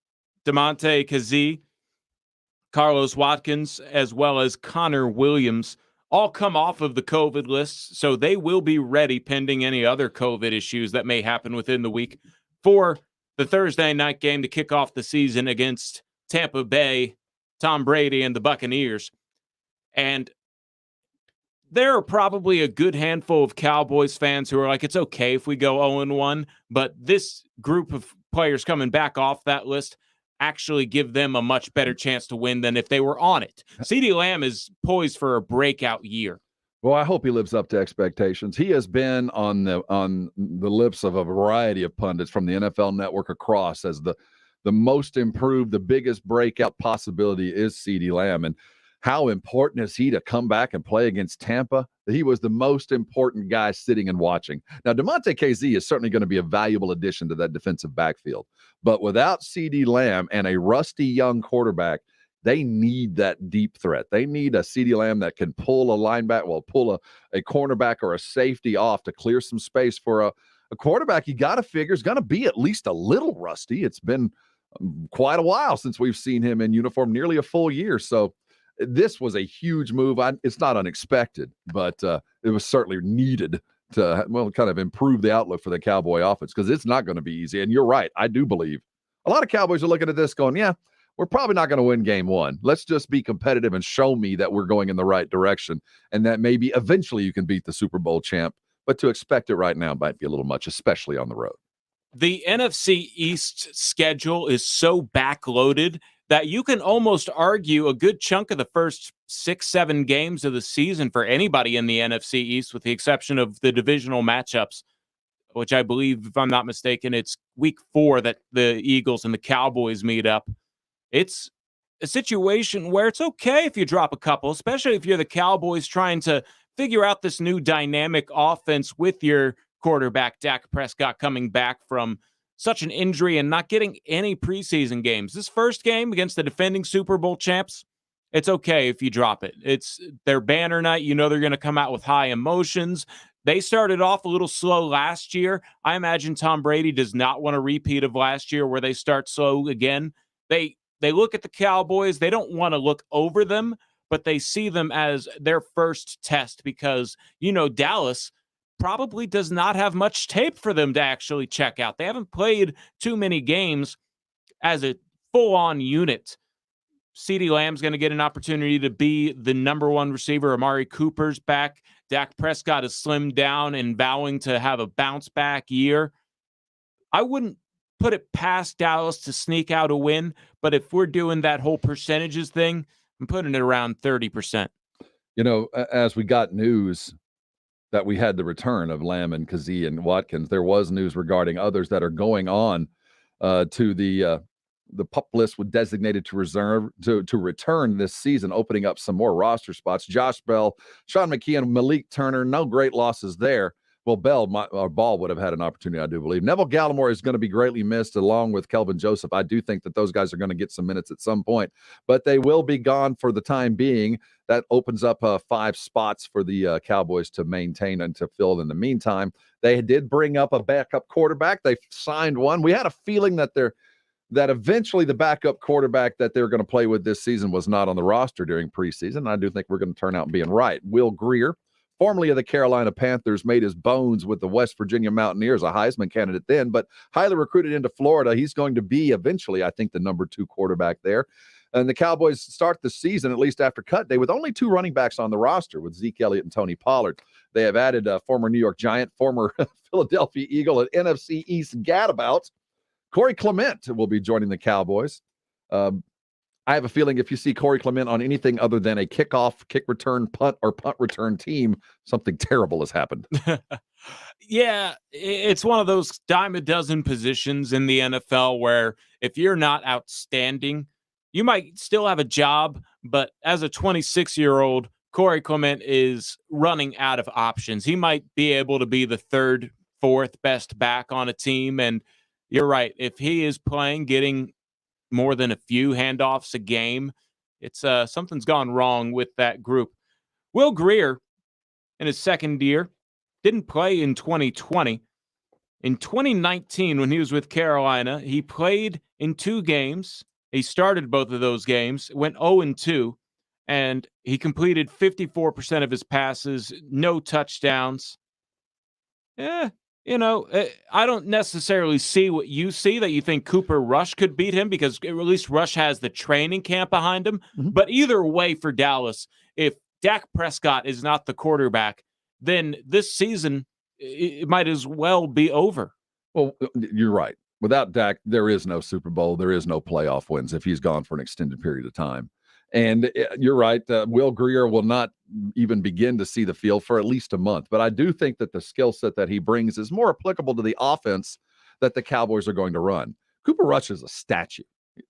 DeMonte Kazee, Carlos Watkins, as well as Connor Williams all come off of the COVID list, so they will be ready pending any other COVID issues that may happen within the week for the Thursday night game to kick off the season against Tampa Bay, Tom Brady, and the Buccaneers. And there are probably a good handful of Cowboys fans who are like, it's okay if we go 0-1, but this group of players coming back off that list actually give them a much better chance to win than if they were on it. Cee Dee Lamb is poised for a breakout year. Well, I hope he lives up to expectations. He has been on the lips of a variety of pundits from the NFL Network across as the most improved, the biggest breakout possibility is Cee Dee Lamb. And how important is he to come back and play against Tampa? He was the most important guy sitting and watching. Now, DeMonte Kazee is certainly going to be a valuable addition to that defensive backfield. But without Cee Dee Lamb and a rusty young quarterback, they need that deep threat. They need a Cee Dee Lamb that can pull a linebacker, pull a cornerback or a safety off to clear some space for a quarterback. You got to figure is going to be at least a little rusty. It's been quite a while since we've seen him in uniform, nearly a full year. So this was a huge move. It's not unexpected, but it was certainly needed to, kind of improve the outlook for the Cowboy offense because it's not going to be easy. And you're right. I do believe a lot of Cowboys are looking at this going, yeah, we're probably not going to win game one. Let's just be competitive and show me that we're going in the right direction and that maybe eventually you can beat the Super Bowl champ. But to expect it right now might be a little much, especially on the road. The NFC East schedule is so backloaded that you can almost argue a good chunk of the first 6-7 games of the season for anybody in the NFC East, with the exception of the divisional matchups, which I believe, if I'm not mistaken, it's week 4 that the Eagles and the Cowboys meet up. It's a situation where it's okay if you drop a couple, especially if you're the Cowboys trying to figure out this new dynamic offense with your quarterback, Dak Prescott, coming back from such an injury and not getting any preseason games. This first game against the defending Super Bowl champs, it's okay if you drop it. It's their banner night. You know they're going to come out with high emotions. They started off a little slow last year. I imagine Tom Brady does not want a repeat of last year where they start slow again. They look at the Cowboys. They don't want to look over them, but they see them as their first test because, Dallas probably does not have much tape for them to actually check out. They haven't played too many games as a full-on unit. Cee Dee Lamb's going to get an opportunity to be the number one receiver. Amari Cooper's back. Dak Prescott is slimmed down and vowing to have a bounce-back year. I wouldn't put it past Dallas to sneak out a win, but if we're doing that whole percentages thing, I'm putting it around 30%. As we got news that we had the return of Lamb and Kazee and Watkins, there was news regarding others that are going on to the PUP list with designated to return this season, opening up some more roster spots. Josh Bell, Sean McKeon, Malik Turner, no great losses there. Well, Ball would have had an opportunity, I do believe. Neville Gallimore is going to be greatly missed along with Kelvin Joseph. I do think that those guys are going to get some minutes at some point, but they will be gone for the time being. That opens up 5 spots for the Cowboys to maintain and to fill in the meantime. They did bring up a backup quarterback. They signed one. We had a feeling that eventually the backup quarterback that they were going to play with this season was not on the roster during preseason. I do think we're going to turn out being right. Will Grier, formerly of the Carolina Panthers, made his bones with the West Virginia Mountaineers, a Heisman candidate then, but highly recruited into Florida. He's going to be eventually, I think, the number 2 quarterback there. And the Cowboys start the season, at least after cut day, with only 2 running backs on the roster with Zeke Elliott and Tony Pollard. They have added a former New York Giant, former Philadelphia Eagle, and NFC East gadabout. Corey Clement will be joining the Cowboys. I have a feeling if you see Corey Clement on anything other than a kickoff, kick return, punt, or punt return team, something terrible has happened. Yeah, it's one of those dime a dozen positions in the NFL where if you're not outstanding, you might still have a job, but as a 26-year-old, Corey Clement is running out of options. He might be able to be the 3rd, 4th best back on a team, and you're right. If he is playing, getting more than a few handoffs a game, it's something's gone wrong with that group. Will Grier, in his 2nd year, didn't play in 2020. In 2019, when he was with Carolina, he played in 2 games. He started both of those games, went 0-2, and he completed 54% of his passes, no touchdowns. I don't necessarily see what you see, that you think Cooper Rush could beat him, because at least Rush has the training camp behind him. Mm-hmm. But either way for Dallas, if Dak Prescott is not the quarterback, then this season it might as well be over. Well, you're right. Without Dak, there is no Super Bowl. There is no playoff wins if he's gone for an extended period of time. And you're right. Will Grier will not even begin to see the field for at least a month. But I do think that the skill set that he brings is more applicable to the offense that the Cowboys are going to run. Cooper Rush is a statue.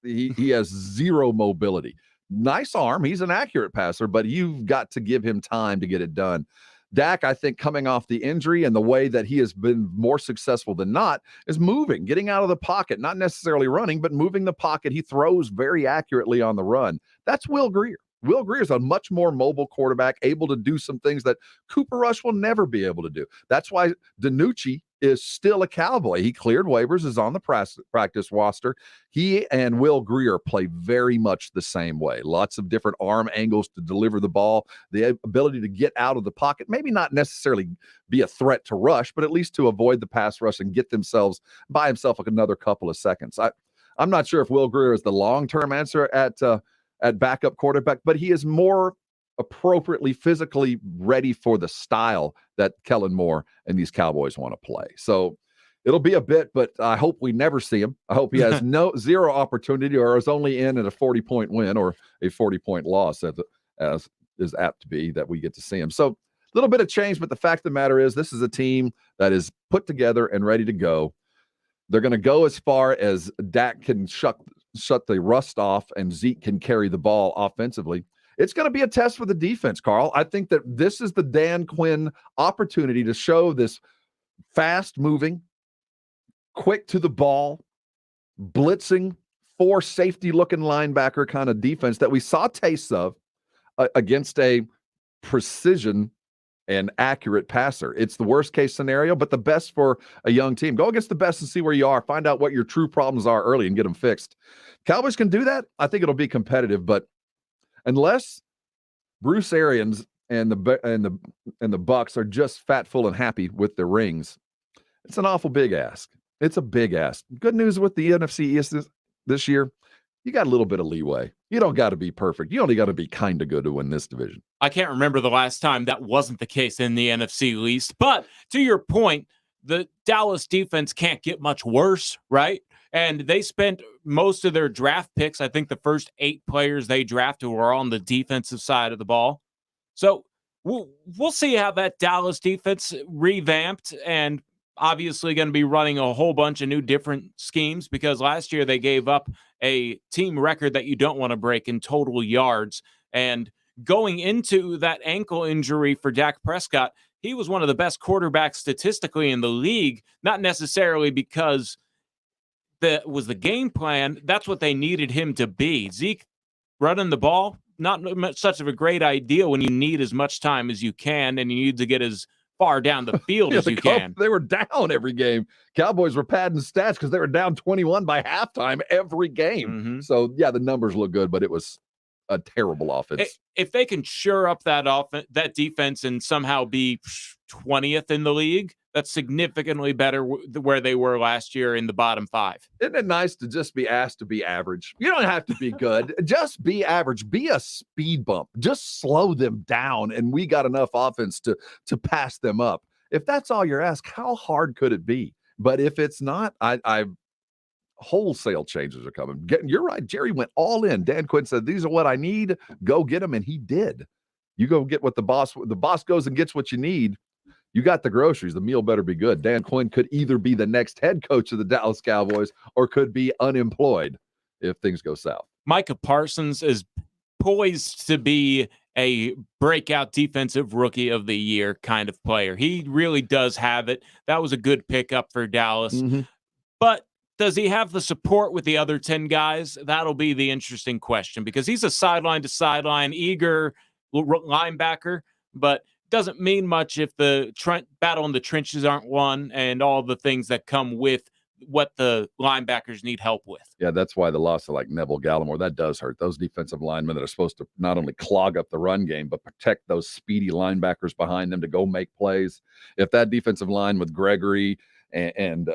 He has zero mobility. Nice arm. He's an accurate passer, but you've got to give him time to get it done. Dak, I think, coming off the injury and the way that he has been more successful than not is moving, getting out of the pocket, not necessarily running, but moving the pocket. He throws very accurately on the run. That's Will Grier. Will Grier is a much more mobile quarterback, able to do some things that Cooper Rush will never be able to do. That's why DiNucci is still a Cowboy. He cleared waivers, is on the practice roster. He and Will Grier play very much the same way. Lots of different arm angles to deliver the ball, the ability to get out of the pocket, maybe not necessarily be a threat to rush, but at least to avoid the pass rush and get themselves by himself like another couple of seconds. I'm not sure if Will Grier is the long-term answer at backup quarterback, but he is more appropriately physically ready for the style that Kellen Moore and these Cowboys want to play. So it'll be a bit, but I hope we never see him. I hope he has zero opportunity, or is only in at a 40-point win or a 40-point loss, as is apt to be, that we get to see him. So a little bit of change, but the fact of the matter is this is a team that is put together and ready to go. They're going to go as far as Dak can shut the rust off and Zeke can carry the ball offensively. It's going to be a test for the defense, Carl. I think that this is the Dan Quinn opportunity to show this fast-moving, quick to the ball, blitzing, 4 safety-looking linebacker kind of defense that we saw tastes of against a precision and accurate passer. It's the worst-case scenario, but the best for a young team. Go against the best and see where you are. Find out what your true problems are early and get them fixed. Cowboys can do that. I think it'll be competitive, but unless Bruce Arians and the Bucks are just fat, full, and happy with their rings, it's an awful big ask. It's a big ask. Good news with the NFC East this year, you got a little bit of leeway. You don't got to be perfect. You only got to be kind of good to win this division. I can't remember the last time that wasn't the case in the NFC East. But to your point, the Dallas defense can't get much worse, right? And they spent most of their draft picks. I think the first 8 players they drafted were on the defensive side of the ball. So we'll see how that Dallas defense revamped, and obviously going to be running a whole bunch of new different schemes, because last year they gave up a team record that you don't want to break in total yards. And going into that ankle injury for Dak Prescott, he was one of the best quarterbacks statistically in the league, not necessarily because that was the game plan. That's what they needed him to be. Zeke running the ball, not such of a great idea when you need as much time as you can, and you need to get as far down the field as you can. They were down every game. Cowboys were padding stats because they were down 21 by halftime every game. Mm-hmm. So, yeah, the numbers look good, but it was a terrible offense. If they can shore up that defense and somehow be 20th in the league, that's significantly better where they were last year in the bottom 5. Isn't it nice to just be asked to be average? You don't have to be good. Just be average. Be a speed bump. Just slow them down, and we got enough offense to pass them up. If that's all you're asked, how hard could it be? But if it's not, I wholesale changes are coming. You're right. Jerry went all in. Dan Quinn said, these are what I need. Go get them. And he did. You go get what the boss goes and gets what you need. You got the groceries. The meal better be good. Dan Quinn could either be the next head coach of the Dallas Cowboys or could be unemployed if things go south. Micah Parsons is poised to be a breakout defensive rookie of the year kind of player. He really does have it. That was a good pickup for Dallas. Mm-hmm. But does he have the support with the other 10 guys? That'll be the interesting question, because he's a sideline to sideline, eager linebacker, but doesn't mean much if the battle in the trenches aren't won and all the things that come with what the linebackers need help with. Yeah, that's why the loss of like Neville Gallimore, that does hurt. Those defensive linemen that are supposed to not only clog up the run game, but protect those speedy linebackers behind them to go make plays. If that defensive line with Gregory and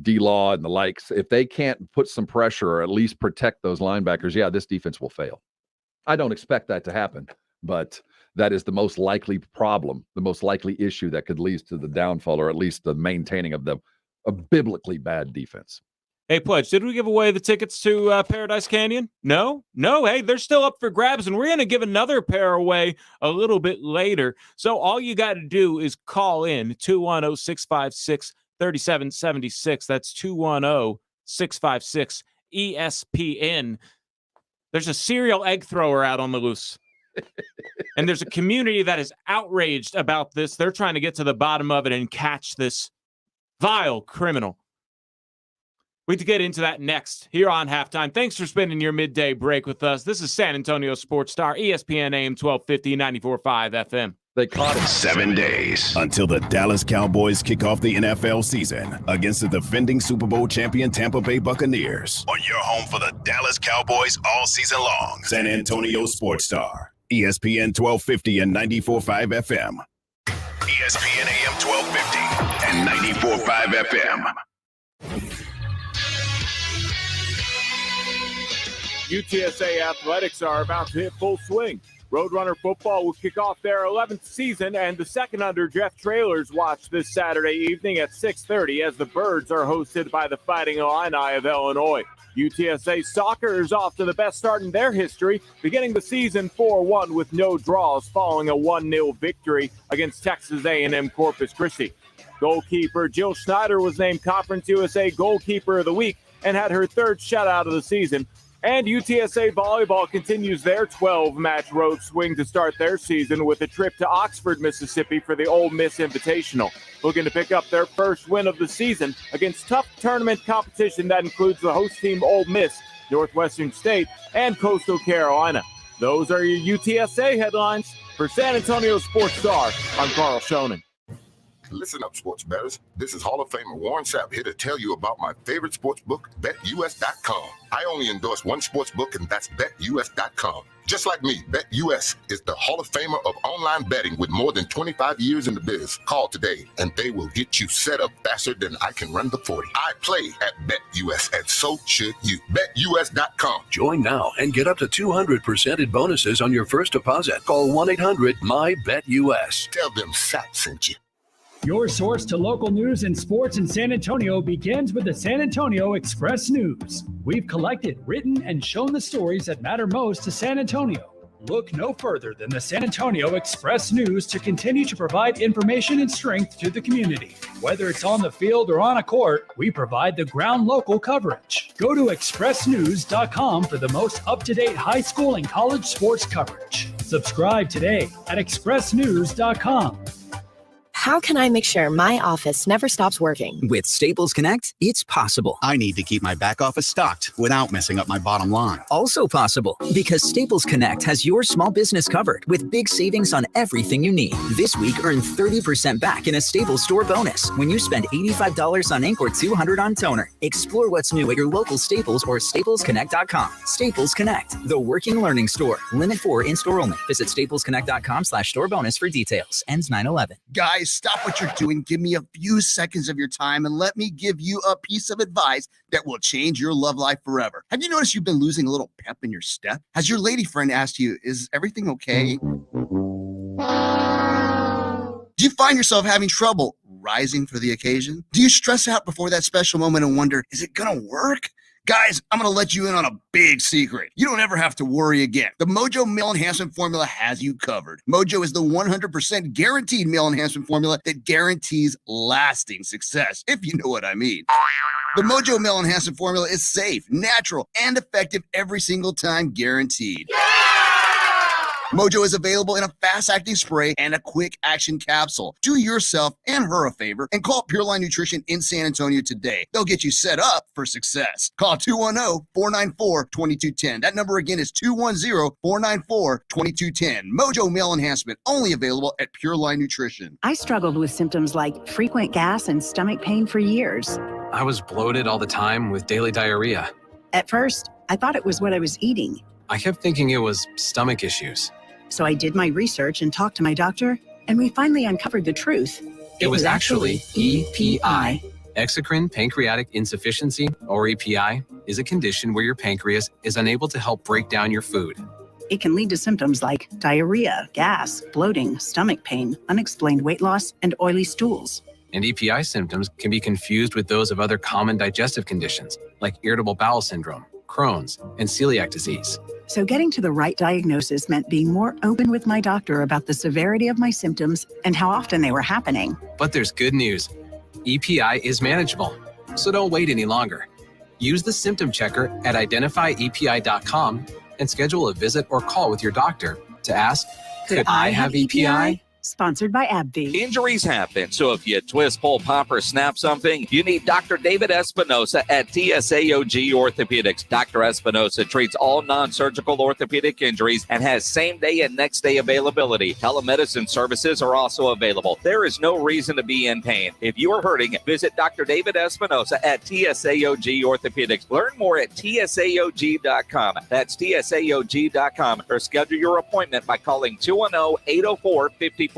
D-Law and the likes, if they can't put some pressure or at least protect those linebackers, yeah, this defense will fail. I don't expect that to happen, but that is the most likely problem, the most likely issue that could lead to the downfall, or at least the maintaining of a biblically bad defense. Hey, Pledge, did we give away the tickets to Paradise Canyon? No. Hey, they're still up for grabs, and we're going to give another pair away a little bit later. So all you got to do is call in 210-656-3776. That's 210-656-ESPN. There's a serial egg thrower out on the loose. And there's a community that is outraged about this. They're trying to get to the bottom of it and catch this vile criminal. We have to get into that next here on Halftime. Thanks for spending your midday break with us. This is San Antonio Sports Star, ESPN AM 1250, 94.5 FM. They caught him. 7 days until the Dallas Cowboys kick off the NFL season against the defending Super Bowl champion Tampa Bay Buccaneers. On your home for the Dallas Cowboys all season long. San Antonio Sports Star, ESPN 1250 and 94.5 FM. ESPN AM 1250 and 94.5 FM. UTSA athletics are about to hit full swing. Roadrunner football will kick off their 11th season, and the second under Jeff Trailers watch this Saturday evening at 6:30 as the Birds are hosted by the Fighting Illini of Illinois. UTSA soccer is off to the best start in their history, beginning the season 4-1 with no draws following a 1-0 victory against Texas A&M Corpus Christi. Goalkeeper Jill Schneider was named Conference USA Goalkeeper of the Week and had her third shutout of the season. And UTSA volleyball continues their 12-match road swing to start their season with a trip to Oxford, Mississippi for the Ole Miss Invitational, looking to pick up their first win of the season against tough tournament competition that includes the host team Ole Miss, Northwestern State, and Coastal Carolina. Those are your UTSA headlines. For San Antonio Sports Star, I'm Carl Schoenen. Listen up, sports bettors. This is Hall of Famer Warren Sapp here to tell you about my favorite sports book, BetUS.com. I only endorse one sports book, and that's BetUS.com. Just like me, BetUS is the Hall of Famer of online betting with more than 25 years in the biz. Call today, and they will get you set up faster than I can run the 40. I play at BetUS, and so should you. BetUS.com. Join now and get up to 200% in bonuses on your first deposit. Call 1-800-MY-BETUS. Tell them Sapp sent you. Your source to local news and sports in San Antonio begins with the San Antonio Express News. We've collected, written, and shown the stories that matter most to San Antonio. Look no further than the San Antonio Express News to continue to provide information and strength to the community. Whether it's on the field or on a court, we provide the ground local coverage. Go to expressnews.com for the most up-to-date high school and college sports coverage. Subscribe today at expressnews.com. How can I make sure my office never stops working? With Staples Connect, it's possible. I need to keep my back office stocked without messing up my bottom line. Also possible, because Staples Connect has your small business covered with big savings on everything you need. This week, earn 30% back in a Staples store bonus when you spend $85 on ink or $200 on toner. Explore what's new at your local Staples or staplesconnect.com. Staples Connect, the working learning store. Limit 4 in-store only. Visit staplesconnect.com/store bonus for details. Ends 9/11. Guys, stop what you're doing. Give me a few seconds of your time and let me give you a piece of advice that will change your love life forever. Have you noticed you've been losing a little pep in your step? Has your lady friend asked you, is everything okay? Do you find yourself having trouble rising for the occasion? Do you stress out before that special moment and wonder, is it gonna work? Guys, I'm going to let you in on a big secret. You don't ever have to worry again. The Mojo Male Enhancement Formula has you covered. Mojo is the 100% guaranteed male enhancement formula that guarantees lasting success, if you know what I mean. The Mojo Male Enhancement Formula is safe, natural, and effective every single time, guaranteed. Yeah! Mojo is available in a fast-acting spray and a quick-action capsule. Do yourself and her a favor and call Pure Line Nutrition in San Antonio today. They'll get you set up for success. Call 210-494-2210. That number again is 210-494-2210. Mojo Male Enhancement, only available at Pure Line Nutrition. I struggled with symptoms like frequent gas and stomach pain for years. I was bloated all the time with daily diarrhea. At first, I thought it was what I was eating. I kept thinking it was stomach issues. So I did my research and talked to my doctor, and we finally uncovered the truth. It was actually EPI. Exocrine pancreatic insufficiency, or EPI, is a condition where your pancreas is unable to help break down your food. It can lead to symptoms like diarrhea, gas, bloating, stomach pain, unexplained weight loss, and oily stools. And EPI symptoms can be confused with those of other common digestive conditions, like irritable bowel syndrome, Crohn's, and celiac disease. So getting to the right diagnosis meant being more open with my doctor about the severity of my symptoms and how often they were happening. But there's good news. EPI is manageable, so don't wait any longer. Use the symptom checker at identifyepi.com and schedule a visit or call with your doctor to ask, could I have EPI? Sponsored by AbbVie. Injuries happen, so if you twist, pull, pop, or snap something, you need Dr. David Espinosa at TSAOG Orthopedics. Dr. Espinosa treats all non-surgical orthopedic injuries and has same-day and next-day availability. Telemedicine services are also available. There is no reason to be in pain. If you are hurting, visit Dr. David Espinosa at TSAOG Orthopedics. Learn more at TSAOG.com. That's TSAOG.com, or schedule your appointment by calling 210-804-5490.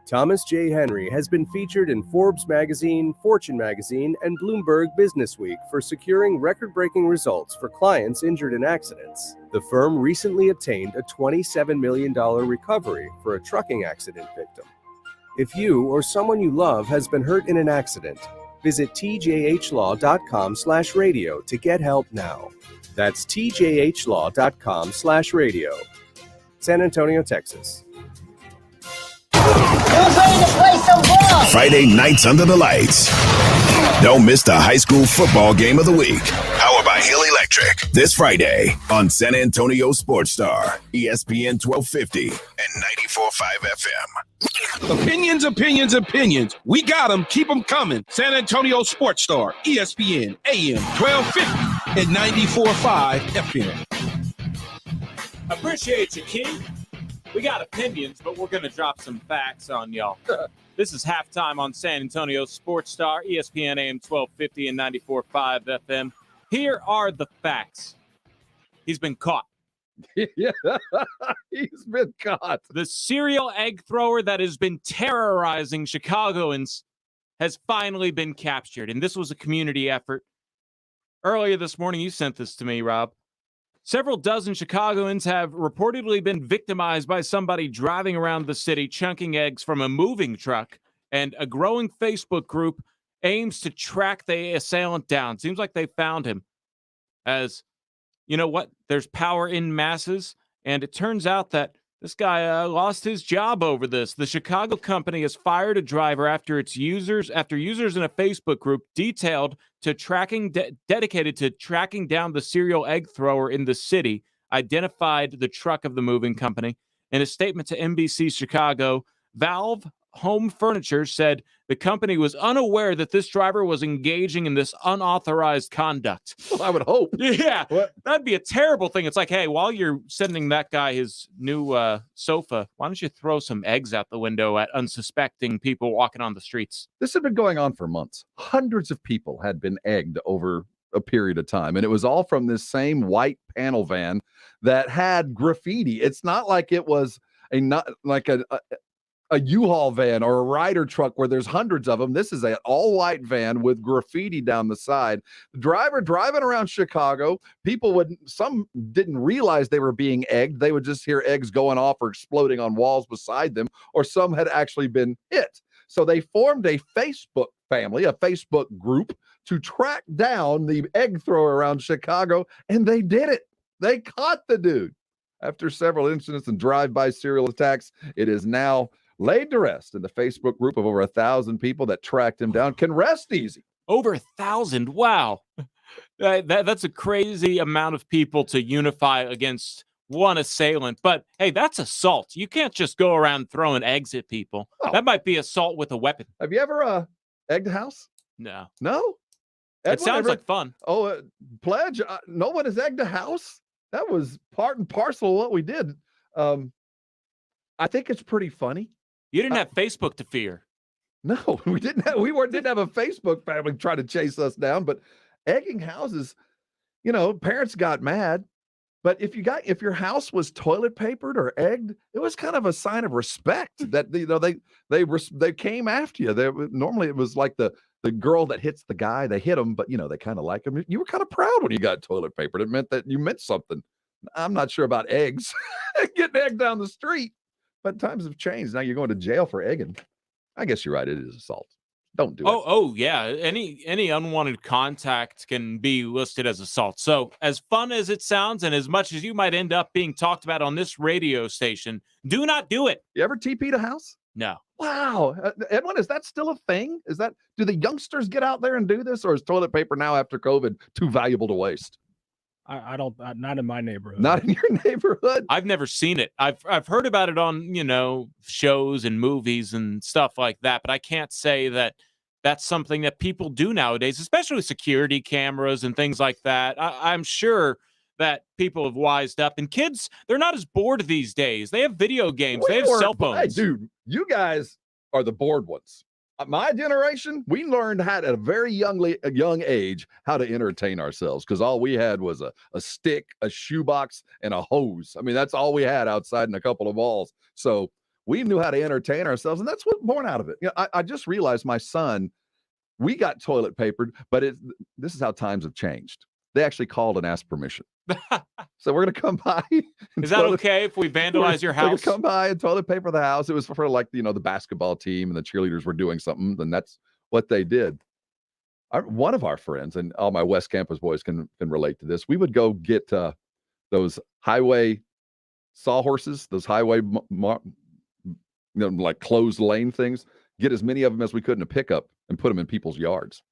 Thomas J. Henry has been featured in Forbes magazine, Fortune magazine, and Bloomberg Businessweek for securing record-breaking results for clients injured in accidents. The firm recently obtained a $27 million recovery for a trucking accident victim. If you or someone you love has been hurt in an accident, visit tjhlaw.com/radio to get help now. That's tjhlaw.com/radio. San Antonio, Texas. Who's ready to play some ball? Friday nights under the lights. Don't miss the high school football game of the week. Powered by Hill Electric. This Friday on San Antonio Sports Star, ESPN 1250 and 94.5 FM. Opinions. We got them. Keep them coming. San Antonio Sports Star, ESPN, AM 1250 and 94.5 FM. Appreciate you, King. We got opinions, but we're going to drop some facts on y'all. This is halftime on San Antonio Sports Star, ESPN AM 1250 and 94.5 FM. Here are the facts. He's been caught. Yeah, he's been caught. The serial egg thrower that has been terrorizing Chicagoans has finally been captured, and this was a community effort. Earlier this morning, you sent this to me, Rob. Several dozen Chicagoans have reportedly been victimized by somebody driving around the city chunking eggs from a moving truck, and a growing Facebook group aims to track the assailant down. Seems like they found him. As you know what? There's power in masses, and it turns out that this guy lost his job over this. The Chicago company has fired a driver after users in a Facebook group dedicated to tracking down the serial egg thrower in the city identified the truck of the moving company. In a statement to NBC Chicago, Valve Home Furniture said the company was unaware that this driver was engaging in this unauthorized conduct. Well, I would hope. Yeah, that'd be a terrible thing. It's like, hey, while you're sending that guy his new sofa, why don't you throw some eggs out the window at unsuspecting people walking on the streets? This had been going on for months. Hundreds of people had been egged over a period of time, and it was all from this same white panel van that had graffiti. It's not like it was a U-Haul van or a Ryder truck where there's hundreds of them. This is an all-white van with graffiti down the side. The driver driving around Chicago, some didn't realize they were being egged. They would just hear eggs going off or exploding on walls beside them, or some had actually been hit. So they formed a Facebook family, a Facebook group, to track down the egg thrower around Chicago, and they did it. They caught the dude. After several incidents and drive-by serial attacks, it is now laid to rest, and the Facebook group of over 1,000 people that tracked him down can rest easy. Over 1,000. Wow. That's a crazy amount of people to unify against one assailant. But, hey, that's assault. You can't just go around throwing eggs at people. Oh. That might be assault with a weapon. Have you ever egged a house? No. No? It sounds like fun. Oh, Pledge, no one has egged a house? That was part and parcel of what we did. I think it's pretty funny. You didn't have Facebook to fear. No, we didn't have a Facebook family trying to chase us down, but egging houses, parents got mad. But if your house was toilet papered or egged, it was kind of a sign of respect that they came after you. Normally it was like the girl that hits the guy, they hit him, but they kind of like him. You were kind of proud when you got toilet papered. It meant that you meant something. I'm not sure about eggs, getting egged down the street. But times have changed. Now you're going to jail for egging. I guess you're right. It is assault. Don't do it. Oh, yeah. Any unwanted contact can be listed as assault. So as fun as it sounds, and as much as you might end up being talked about on this radio station, do not do it. You ever TP'd a house? No. Wow. Edwin, is that still a thing? Do the youngsters get out there and do this, or is toilet paper now after COVID too valuable to waste? I don't, not in my neighborhood. Not in your neighborhood? I've never seen it. I've heard about it on, shows and movies and stuff like that, but I can't say that that's something that people do nowadays, especially with security cameras and things like that. I'm sure that people have wised up, and kids, they're not as bored these days. They have video games. They have cell phones. Hey, dude, you guys are the bored ones. My generation, we learned at a very young age how to entertain ourselves, because all we had was a stick, a shoebox, and a hose. I mean, that's all we had outside and a couple of balls. So we knew how to entertain ourselves, and that's what born out of it. I just realized my son, we got toilet papered, but this is how times have changed. They actually called and asked permission. So we're going to come by. Is that okay if we vandalize your house? We're going to come by and toilet paper the house. It was for the basketball team, and the cheerleaders were doing something, and that's what they did. One of our friends, and all my West Campus boys can relate to this, we would go get those highway sawhorses, those highway, like closed lane things, get as many of them as we could in a pickup and put them in people's yards.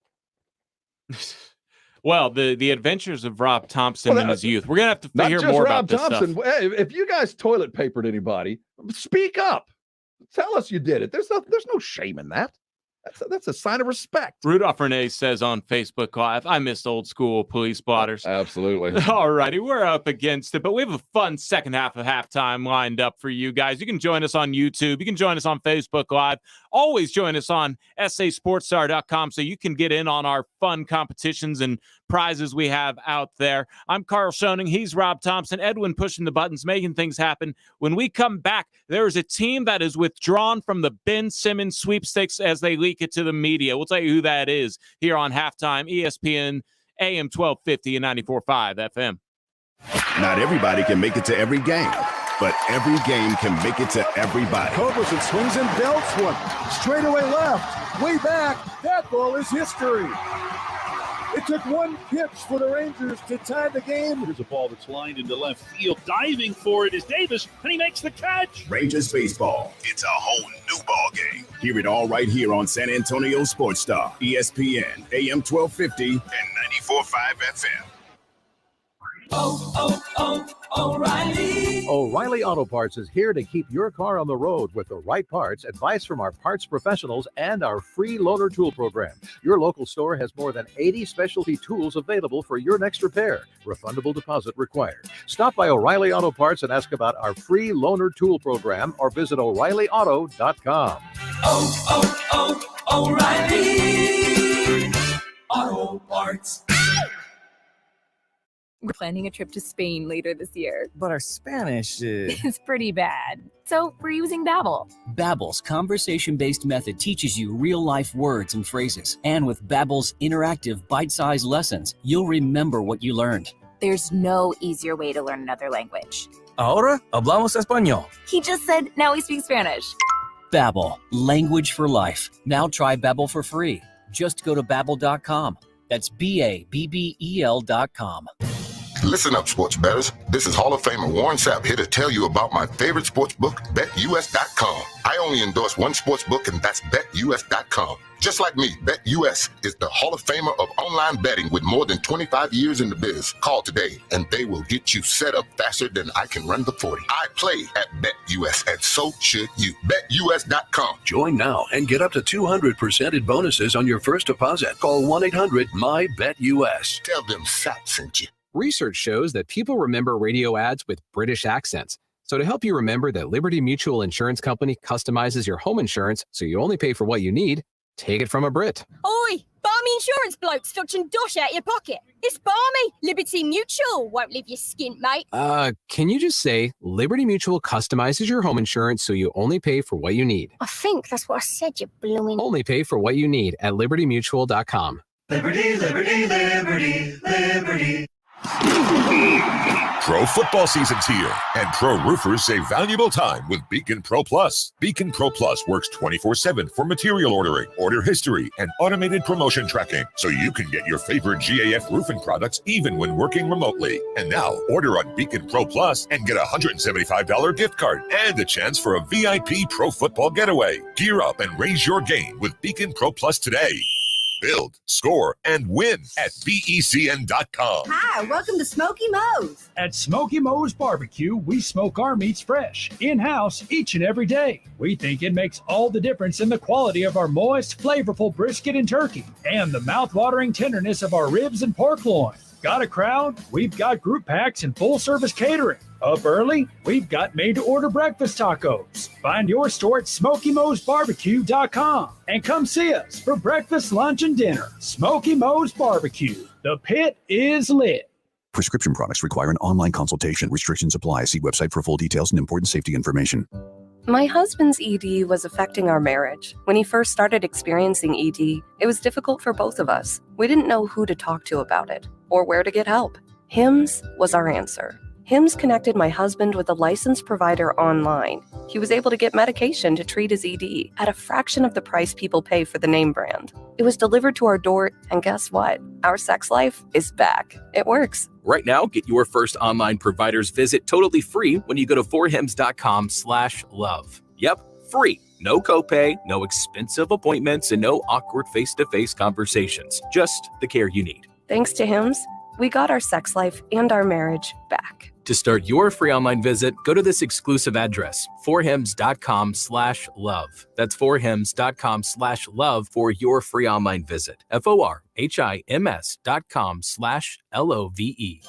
Well, the adventures of Rob Thompson in his youth. We're going to have to hear more about this stuff. Hey, if you guys toilet papered anybody, speak up. Tell us you did it. There's no shame in that. That's a sign of respect. Rudolph Renee says on Facebook Live, I missed old school police blotters. Absolutely. All righty, we're up against it, but we have a fun second half of halftime lined up for you guys. You can join us on YouTube. You can join us on Facebook Live. Always join us on sasportstar.com so you can get in on our fun competitions and prizes we have out there. I'm Carl Schoening. He's Rob Thompson. Edwin pushing the buttons, making things happen. When we come back, there is a team that is withdrawn from the Ben Simmons sweepstakes as they leak it to the media. We'll tell you who that is here on Halftime, ESPN AM 1250 and 94.5 FM. Not everybody can make it to every game, but every game can make it to everybody. Culberson swings and belts one. Straightaway left. Way back. That ball is history. It took one pitch for the Rangers to tie the game. Here's a ball that's lined into left field. Diving for it is Davis, and he makes the catch. Rangers baseball. It's a whole new ball game. Hear it all right here on San Antonio Sports Star, ESPN, AM 1250 and 94.5 FM. O'Reilly. O'Reilly Auto Parts is here to keep your car on the road with the right parts, advice from our parts professionals, and our free loaner tool program. Your local store has more than 80 specialty tools available for your next repair. Refundable deposit required. Stop by O'Reilly Auto Parts and ask about our free loaner tool program or visit O'ReillyAuto.com. O'Reilly Auto Parts. We're planning a trip to Spain later this year. But our Spanish is... It's pretty bad. So we're using Babbel. Babbel's conversation-based method teaches you real-life words and phrases. And with Babbel's interactive, bite-sized lessons, you'll remember what you learned. There's no easier way to learn another language. Ahora hablamos español. He just said, now we speak Spanish. Babbel, language for life. Now try Babbel for free. Just go to Babbel.com. That's Babbel.com. Listen up, sports bettors. This is Hall of Famer Warren Sapp here to tell you about my favorite sports book, BetUS.com. I only endorse one sports book, and that's BetUS.com. Just like me, BetUS is the Hall of Famer of online betting with more than 25 years in the biz. Call today, and they will get you set up faster than I can run the 40. I play at BetUS, and so should you. BetUS.com. Join now and get up to 200% in bonuses on your first deposit. Call 1-800-MY-BET-US. Tell them Sapp sent you. Research shows that people remember radio ads with British accents. So to help you remember that Liberty Mutual Insurance Company customizes your home insurance so you only pay for what you need, take it from a Brit. Oi, barmy insurance bloke's fetching dosh out your pocket. It's barmy. Liberty Mutual won't leave you skint, mate. Can you just say Liberty Mutual customizes your home insurance so you only pay for what you need? I think that's what I said, you blooming. Only pay for what you need at libertymutual.com. Liberty, liberty, liberty, liberty. Pro football season's here, and pro roofers save valuable time with Beacon Pro Plus. Beacon Pro Plus works 24/7 for material ordering, order history, and automated promotion tracking, so you can get your favorite GAF roofing products even when working remotely. And now, order on Beacon Pro Plus and get a $175 gift card and a chance for a VIP pro football getaway. Gear up and raise your game with Beacon Pro Plus today. Build, score, and win at BECN.com. Hi, welcome to Smoky Moe's. At Smoky Moe's Barbecue, we smoke our meats fresh, in-house, each and every day. We think it makes all the difference in the quality of our moist, flavorful brisket and turkey, and the mouth-watering tenderness of our ribs and pork loin. Got a crowd? We've got group packs and full-service catering. Up early? We've got made-to-order breakfast tacos. Find your store at SmokyMoe'sBarbecue.com and come see us for breakfast, lunch, and dinner. Smoky Moe's Barbecue. The pit is lit. Prescription products require an online consultation. Restrictions apply. See website for full details and important safety information. My husband's ED was affecting our marriage. When he first started experiencing ED, it was difficult for both of us. We didn't know who to talk to about it or where to get help. HIMSS was our answer. HIMSS connected my husband with a licensed provider online. He was able to get medication to treat his ED at a fraction of the price people pay for the name brand. It was delivered to our door, and guess what? Our sex life is back. It works. Right now, get your first online provider's visit totally free when you go to forhims.com/love. Yep, free. No copay, no expensive appointments, and no awkward face-to-face conversations. Just the care you need. Thanks to HIMSS, we got our sex life and our marriage back. To start your free online visit, go to this exclusive address, forhims.com/love. That's forhims.com/love for your free online visit. forhims.com/LOVE.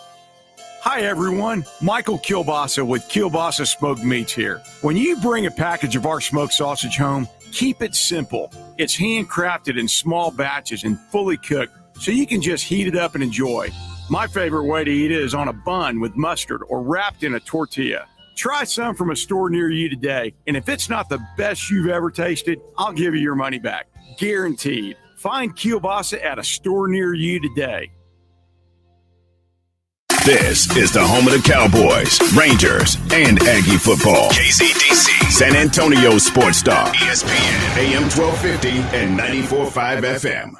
Hi, everyone. Michael Kielbasa with Kielbasa Smoked Meats here. When you bring a package of our smoked sausage home, keep it simple. It's handcrafted in small batches and fully cooked, so you can just heat it up and enjoy. My favorite way to eat it is on a bun with mustard or wrapped in a tortilla. Try some from a store near you today, and if it's not the best you've ever tasted, I'll give you your money back. Guaranteed. Find Kielbasa at a store near you today. This is the home of the Cowboys, Rangers, and Aggie football. KCDC, San Antonio Sports Star, ESPN, AM 1250 and 94.5 FM.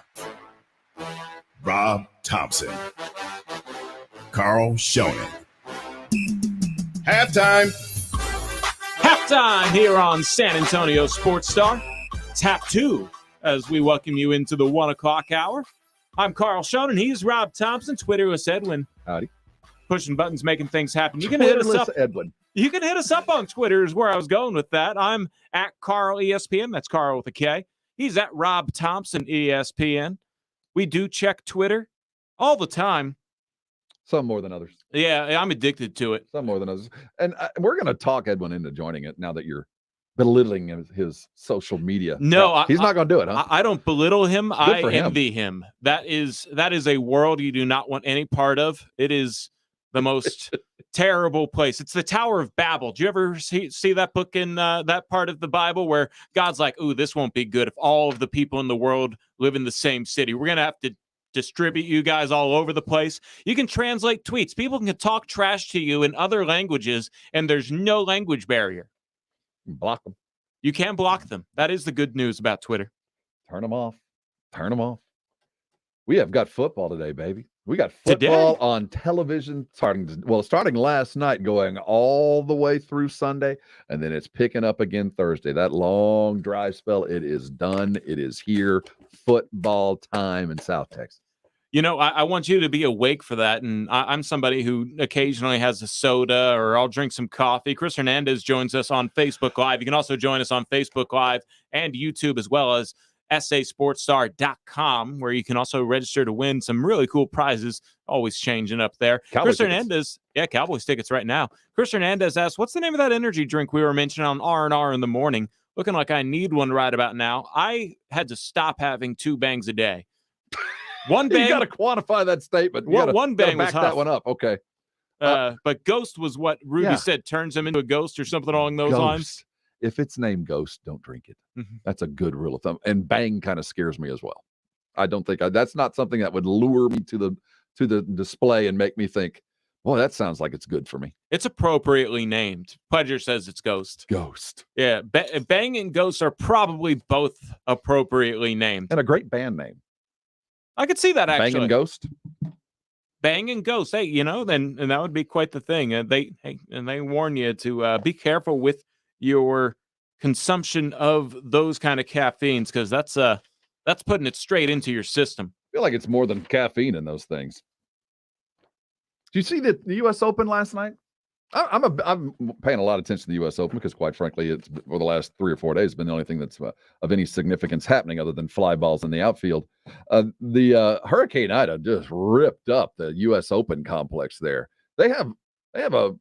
Rob Thompson, Carl Schoenen. Halftime Here on San Antonio Sports Star. Tap 2 as we welcome you into the 1 o'clock hour. I'm Carl Schoenen. He's Rob Thompson. Twitterless Edwin. Howdy. Pushing buttons, making things happen. You can hit us up. Edwin. You can hit us up on Twitter is where I was going with that. I'm at Carl ESPN. That's Carl with a K. He's at Rob Thompson ESPN. We do check Twitter all the time. Some more than others. Yeah, I'm addicted to it. Some more than others. And we're going to talk Edwin into joining it now that you're belittling his social media. No, he's not going to do it, huh? I don't belittle him. I him. envy him. That is a world you do not want any part of. It is the most terrible place. It's the Tower of Babel. Do you ever see that book in that part of the Bible where God's like, ooh, this won't be good if all of the people in the world live in the same city. We're going to have to distribute you guys all over the place. You can translate tweets. People can talk trash to you in other languages, and there's no language barrier. Block them. You can block them. That is the good news about Twitter. Turn them off. Turn them off. We have got football today, baby. We got football on television starting last night, going all the way through Sunday, and then it's picking up again Thursday. That long dry spell, it is done. It is here. Football time in South Texas. You know, I want you to be awake for that, and I'm somebody who occasionally has a soda or I'll drink some coffee. Chris Hernandez joins us on Facebook Live. You can also join us on Facebook Live and YouTube, as well as sasportstar.com, where you can also register to win some really cool prizes, always changing up there. Cowboys Chris Hernandez, Cowboys tickets right now. Chris Hernandez asks, what's the name of that energy drink we were mentioning on R&R in the morning? Looking like I need one right about now. I had to stop having 2 bangs a day. One bang. You got to quantify that statement. One bang back was that one up. Okay. But Ghost was what Ruby said turns him into a ghost or something along those lines. If it's named Ghost, don't drink it. Mm-hmm. That's a good rule of thumb. And bang kind of scares me as well. I don't think that's not something that would lure me to the display and make me think, boy, that sounds like it's good for me. It's appropriately named. Pledger says it's Ghost. Ghost. Yeah, Bang and Ghost are probably both appropriately named. And a great band name. I could see that, actually. Bang and Ghost? Bang and Ghost. Hey, then that would be quite the thing. And they warn you to be careful with your consumption of those kind of caffeines, because that's putting it straight into your system. I feel like it's more than caffeine in those things. Did you see the U.S. Open last night? I'm paying a lot of attention to the U.S. Open because, quite frankly, it's for the last 3 or 4 days been the only thing that's of any significance happening other than fly balls in the outfield. The Hurricane Ida just ripped up the U.S. Open complex there. They have a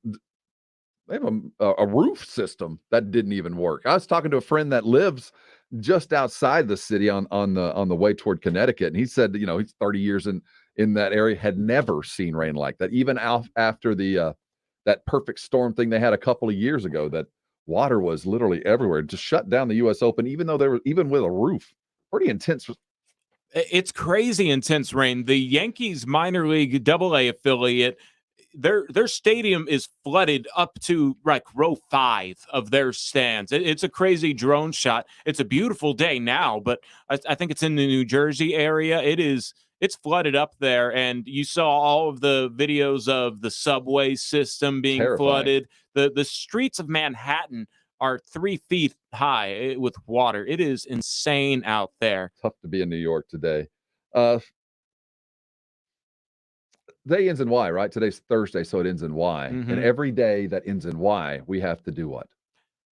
roof system that didn't even work. I was talking to a friend that lives just outside the city on the way toward Connecticut, and he said, he's 30 years in that area, had never seen rain like that. Even after that perfect storm thing they had a couple of years ago, that water was literally everywhere. Just shut down the U.S. Open, even with a roof. Pretty intense. It's crazy intense rain. The Yankees minor league AA affiliate, their stadium is flooded up to like row 5 of their stands. It's a crazy drone shot. It's a beautiful day now, but I think it's in the New Jersey area. It's flooded up there, and you saw all of the videos of the subway system being flooded. The streets of Manhattan are 3 feet high with water. It is insane out there. Tough to be in New York today. Day ends in Y, right? Today's Thursday, so it ends in Y. Mm-hmm. And every day that ends in Y, we have to do what?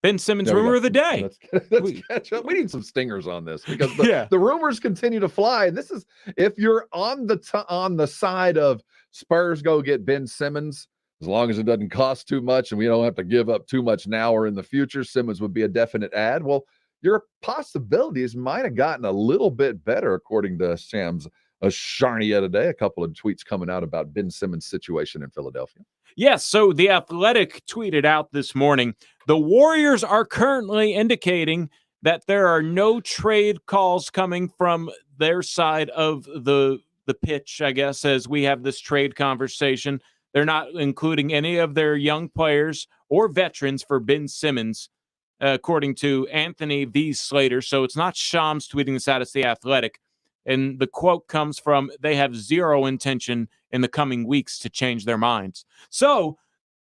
Ben Simmons rumor of the day. Let's catch up. We need some stingers on this because the rumors continue to fly. And this is, if you're on the side of Spurs go get Ben Simmons, as long as it doesn't cost too much and we don't have to give up too much now or in the future, Simmons would be a definite add. Well, your possibilities might have gotten a little bit better, according to Shams Charania today. A couple of tweets coming out about Ben Simmons' situation in Philadelphia. Yes, so The Athletic tweeted out this morning, the Warriors are currently indicating that there are no trade calls coming from their side of the pitch, I guess, as we have this trade conversation. They're not including any of their young players or veterans for Ben Simmons, according to Anthony V. Slater. So it's not Shams tweeting this out, it's The Athletic. And the quote comes from, they have zero intention in the coming weeks to change their minds. So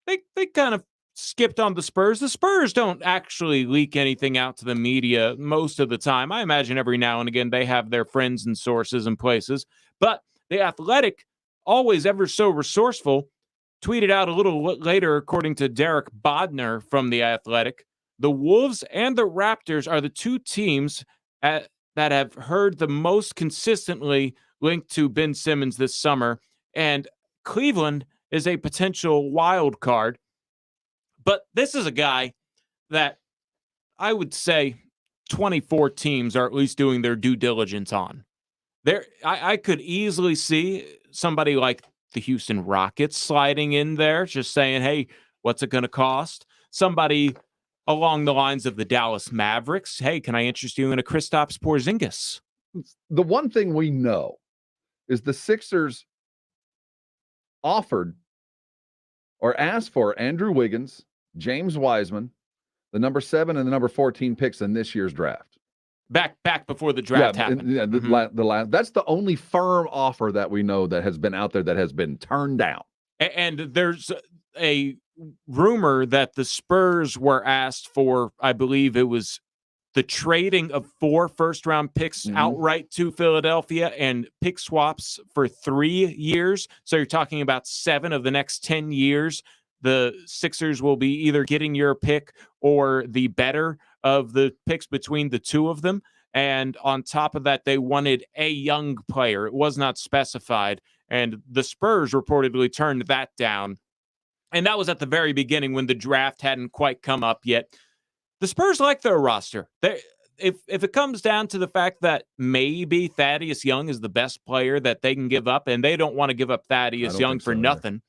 they kind of skipped on the Spurs. The Spurs don't actually leak anything out to the media most of the time. I imagine every now and again they have their friends and sources and places. But The Athletic, always ever so resourceful, tweeted out a little later, according to Derek Bodner from The Athletic, the Wolves and the Raptors are the two teams that have heard the most consistently linked to Ben Simmons this summer. And Cleveland is a potential wild card. But this is a guy that I would say 24 teams are at least doing their due diligence on. I could easily see somebody like the Houston Rockets sliding in there, just saying, hey, what's it going to cost? Somebody along the lines of the Dallas Mavericks. Hey, can I interest you in a Kristaps Porzingis? The one thing we know is the Sixers offered or asked for Andrew Wiggins, James Wiseman, the number 7 and the number 14 picks in this year's draft. Back before the draft happened. The last. That's the only firm offer that we know that has been out there that has been turned down. And there's a rumor that the Spurs were asked for, I believe it was the trading of 4 first-round picks outright to Philadelphia and pick swaps for 3 years. So you're talking about 7 of the next 10 years. The Sixers will be either getting your pick or the better of the picks between the two of them. And on top of that, they wanted a young player. It was not specified. And the Spurs reportedly turned that down. And that was at the very beginning when the draft hadn't quite come up yet. The Spurs like their roster. If it comes down to the fact that maybe Thaddeus Young is the best player that they can give up, and they don't want to give up Thaddeus Young for nothing,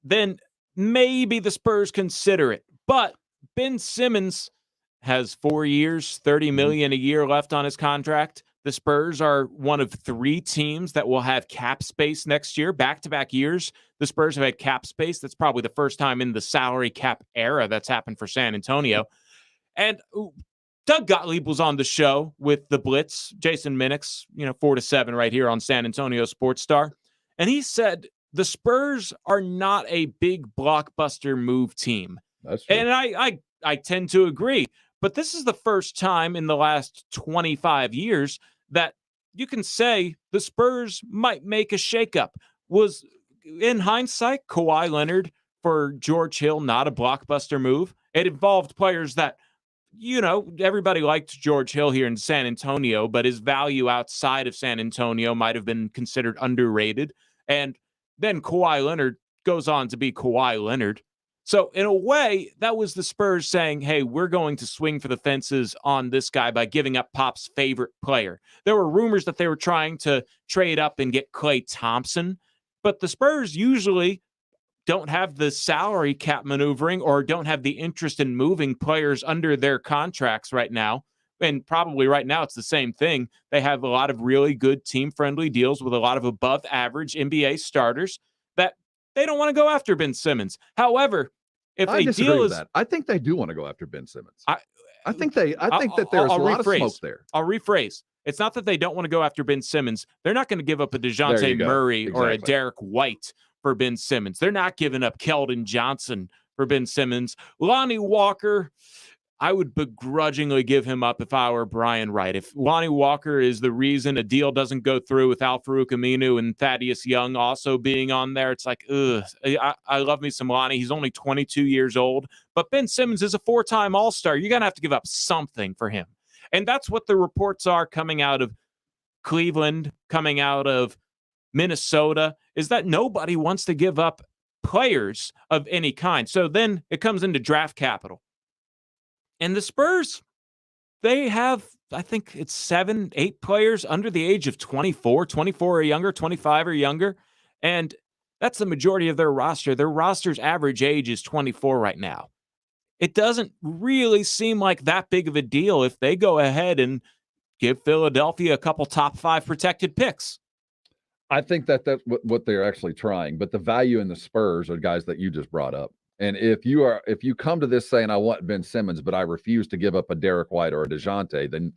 then maybe the Spurs consider it. But Ben Simmons has 4 years, $30 million a year left on his contract. The Spurs are one of 3 teams that will have cap space next year, back-to-back years. The Spurs have had cap space. That's probably the first time in the salary cap era that's happened for San Antonio. And Doug Gottlieb was on the show with the Blitz, Jason Minix, 4 to 7 right here on San Antonio Sports Star. And he said the Spurs are not a big blockbuster move team. That's true. And I tend to agree. But this is the first time in the last 25 years that you can say the Spurs might make a shakeup. Was, in hindsight, Kawhi Leonard for George Hill not a blockbuster move? It involved players that, everybody liked George Hill here in San Antonio, but his value outside of San Antonio might have been considered underrated. And then Kawhi Leonard goes on to be Kawhi Leonard. So in a way, that was the Spurs saying, hey, we're going to swing for the fences on this guy by giving up Pop's favorite player. There were rumors that they were trying to trade up and get Klay Thompson, but the Spurs usually don't have the salary cap maneuvering or don't have the interest in moving players under their contracts right now. And probably right now it's the same thing. They have a lot of really good team-friendly deals with a lot of above-average NBA starters that they don't want to go after Ben Simmons. However, if I disagree with that. I think they do want to go after Ben Simmons. I think that there's a lot of smoke there. I'll rephrase. It's not that they don't want to go after Ben Simmons. They're not going to give up a DeJounte Murray or a Derek White for Ben Simmons. They're not giving up Keldon Johnson for Ben Simmons. Lonnie Walker, I would begrudgingly give him up if I were Brian Wright. If Lonnie Walker is the reason a deal doesn't go through with Al-Farouq Aminu and Thaddeus Young also being on there, it's like, ugh. I love me some Lonnie. He's only 22 years old. But Ben Simmons is a 4-time All-Star. You're going to have to give up something for him. And that's what the reports are coming out of Cleveland, coming out of Minnesota, is that nobody wants to give up players of any kind. So then it comes into draft capital. And the Spurs, they have, I think it's 7, 8 players under the age of 24 or younger, 25 or younger. And that's the majority of their roster. Their roster's average age is 24 right now. It doesn't really seem like that big of a deal if they go ahead and give Philadelphia a couple top 5 protected picks. I think that's what they're actually trying. But the value in the Spurs are guys that you just brought up. And if you come to this saying I want Ben Simmons, but I refuse to give up a Derek White or a DeJounte, then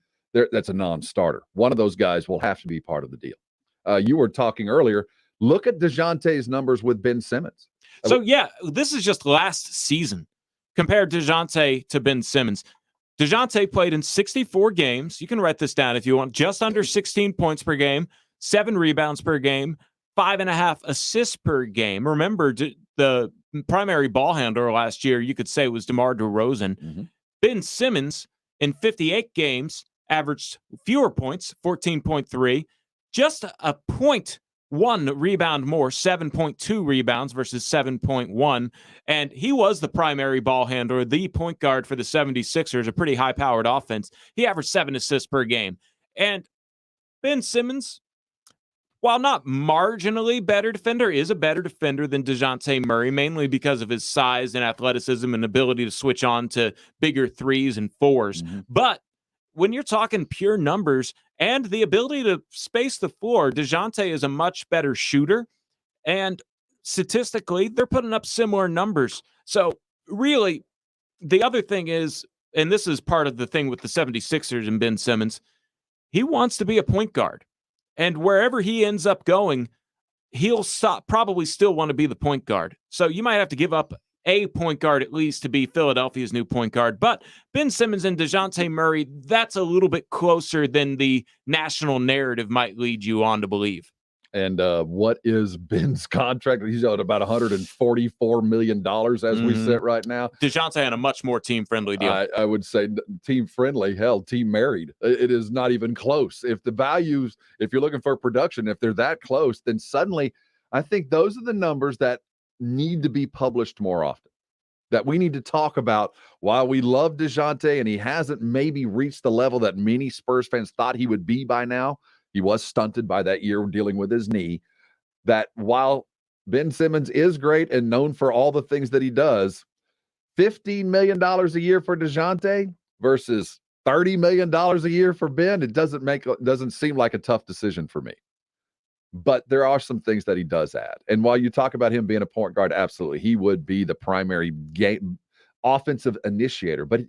that's a non-starter. One of those guys will have to be part of the deal. You were talking earlier. Look at DeJounte's numbers with Ben Simmons. So, yeah, this is just last season compared DeJounte to Ben Simmons. DeJounte played in 64 games. You can write this down if you want. Just under 16 points per game, 7 rebounds per game, 5.5 assists per game. Remember, the primary ball handler last year, you could say, was DeMar DeRozan. Mm-hmm. Ben Simmons, in 58 games, averaged fewer points, 14.3, just a 0.1 rebound more, 7.2 rebounds versus 7.1. And he was the primary ball handler, the point guard for the 76ers, a pretty high-powered offense. He averaged 7 assists per game. And Ben Simmons, while not marginally better defender, is a better defender than DeJounte Murray, mainly because of his size and athleticism and ability to switch on to bigger 3s and 4s. Mm-hmm. But when you're talking pure numbers and the ability to space the floor, DeJounte is a much better shooter. And statistically, they're putting up similar numbers. So really, the other thing is, and this is part of the thing with the 76ers and Ben Simmons, he wants to be a point guard. And wherever he ends up going, he'll probably still want to be the point guard. So you might have to give up a point guard at least to be Philadelphia's new point guard. But Ben Simmons and DeJounte Murray, that's a little bit closer than the national narrative might lead you on to believe. And what is Ben's contract? He's at about $144 million as we sit right now. DeJounte on a much more team-friendly deal. I would say team-friendly, hell, team-married. It is not even close. If the values, if you're looking for production, if they're that close, then suddenly I think those are the numbers that need to be published more often, that we need to talk about. While we love DeJounte and he hasn't maybe reached the level that many Spurs fans thought he would be by now, he was stunted by that year dealing with his knee, that while Ben Simmons is great and known for all the things that he does, $15 million a year for DeJounte versus $30 million a year for Ben, it doesn't seem like a tough decision for me. But there are some things that he does add. And while you talk about him being a point guard, absolutely, he would be the primary offensive initiator, but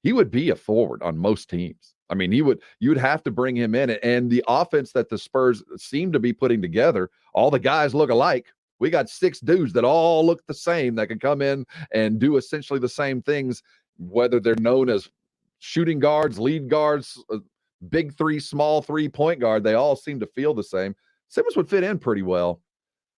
he would be a forward on most teams. I mean, you'd have to bring him in, and the offense that the Spurs seem to be putting together, all the guys look alike. We got 6 dudes that all look the same that can come in and do essentially the same things, whether they're known as shooting guards, lead guards, big 3, small 3 point guard. They all seem to feel the same. Simmons would fit in pretty well.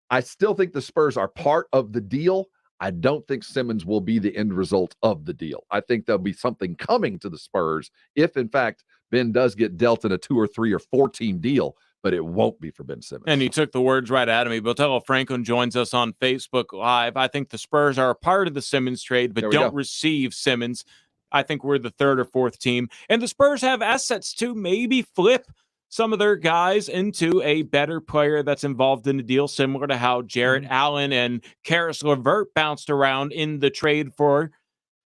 I still think the Spurs are part of the deal. I don't think Simmons will be the end result of the deal. I think there'll be something coming to the Spurs if, in fact, Ben does get dealt in a 2 or 3 or 4 team deal, but it won't be for Ben Simmons. And he took the words right out of me. Botello Franklin joins us on Facebook Live. I think the Spurs are a part of the Simmons trade, but don't receive Simmons. I think we're the 3rd or 4th team. And the Spurs have assets to maybe flip some of their guys into a better player that's involved in the deal, similar to how Jarrett Allen and Karis LeVert bounced around in the trade for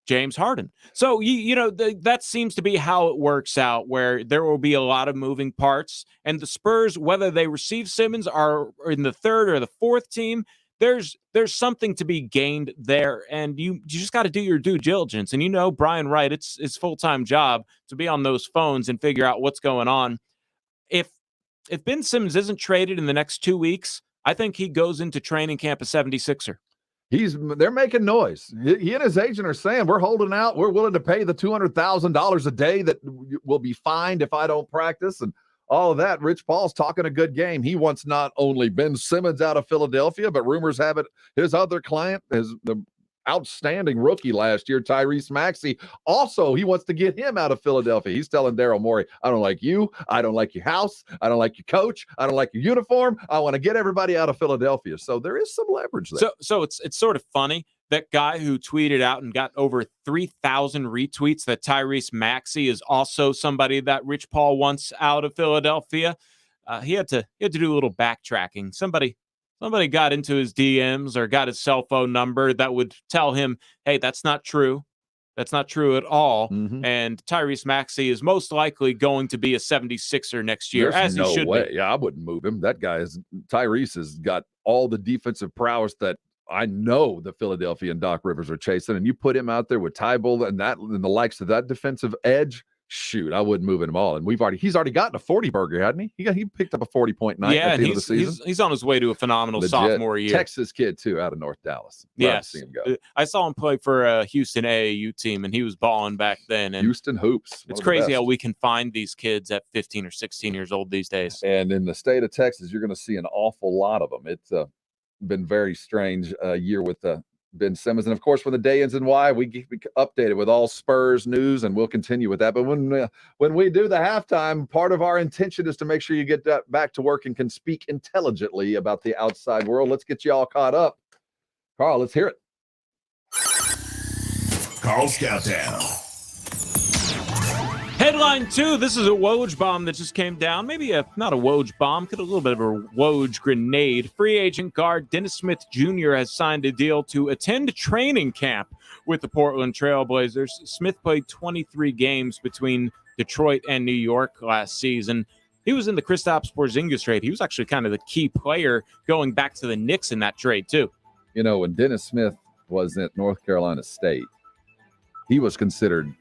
James Harden. So, that seems to be how it works out, where there will be a lot of moving parts. And the Spurs, whether they receive Simmons, are in the 3rd or the 4th team, there's something to be gained there. And you just got to do your due diligence. And Brian Wright, it's his full-time job to be on those phones and figure out what's going on. If Ben Simmons isn't traded in the next 2 weeks, I think he goes into training camp a 76er. They're making noise. He and his agent are saying, we're holding out. We're willing to pay the $200,000 a day that will be fined if I don't practice and all of that. Rich Paul's talking a good game. He wants not only Ben Simmons out of Philadelphia, but rumors have it his other client, the outstanding rookie last year, Tyrese Maxey. Also, he wants to get him out of Philadelphia. He's telling Daryl Morey, I don't like you. I don't like your house. I don't like your coach. I don't like your uniform. I want to get everybody out of Philadelphia. So there is some leverage there. So it's sort of funny. That guy who tweeted out and got over 3,000 retweets that Tyrese Maxey is also somebody that Rich Paul wants out of Philadelphia. He had to do a little backtracking. Somebody got into his DMs or got his cell phone number that would tell him, hey, that's not true. That's not true at all. And Tyrese Maxey is most likely going to be a 76er next year, There's as no he should way. be. Yeah, I wouldn't move him. That guy is Tyrese has got all the defensive prowess that I know the Philadelphia and Doc Rivers are chasing. And you put him out there with Tybull and the likes of that defensive edge. Shoot, I wouldn't move him all. And he's already gotten a 40 burger, hadn't he? He picked up a 40-point night at the end of the season. He's on his way to a phenomenal Legit. sophomore year. Texas kid too, out of North Dallas. Glad Yes, to see him go. I saw him play for a Houston AAU team, and he was balling back then. And Houston hoops. It's crazy how we can find these kids at 15 or 16 years old these days. And in the state of Texas, you're going to see an awful lot of them. It's been very strange year with Ben Simmons. And of course, when the day ends in Y, we keep updated with all Spurs news, and we'll continue with that. But when we do the halftime, part of our intention is to make sure you get back to work and can speak intelligently about the outside world. Let's get you all caught up. Carl, let's hear it. Carl's Countdown. Headline 2, this is a Woj bomb that just came down. Maybe not a Woj bomb, could a little bit of a Woj grenade. Free agent guard Dennis Smith Jr. has signed a deal to attend training camp with the Portland Trail Blazers. Smith played 23 games between Detroit and New York last season. He was in the Kristaps Porzingis trade. He was actually kind of the key player going back to the Knicks in that trade, too. You know, when Dennis Smith was at North Carolina State, he was considered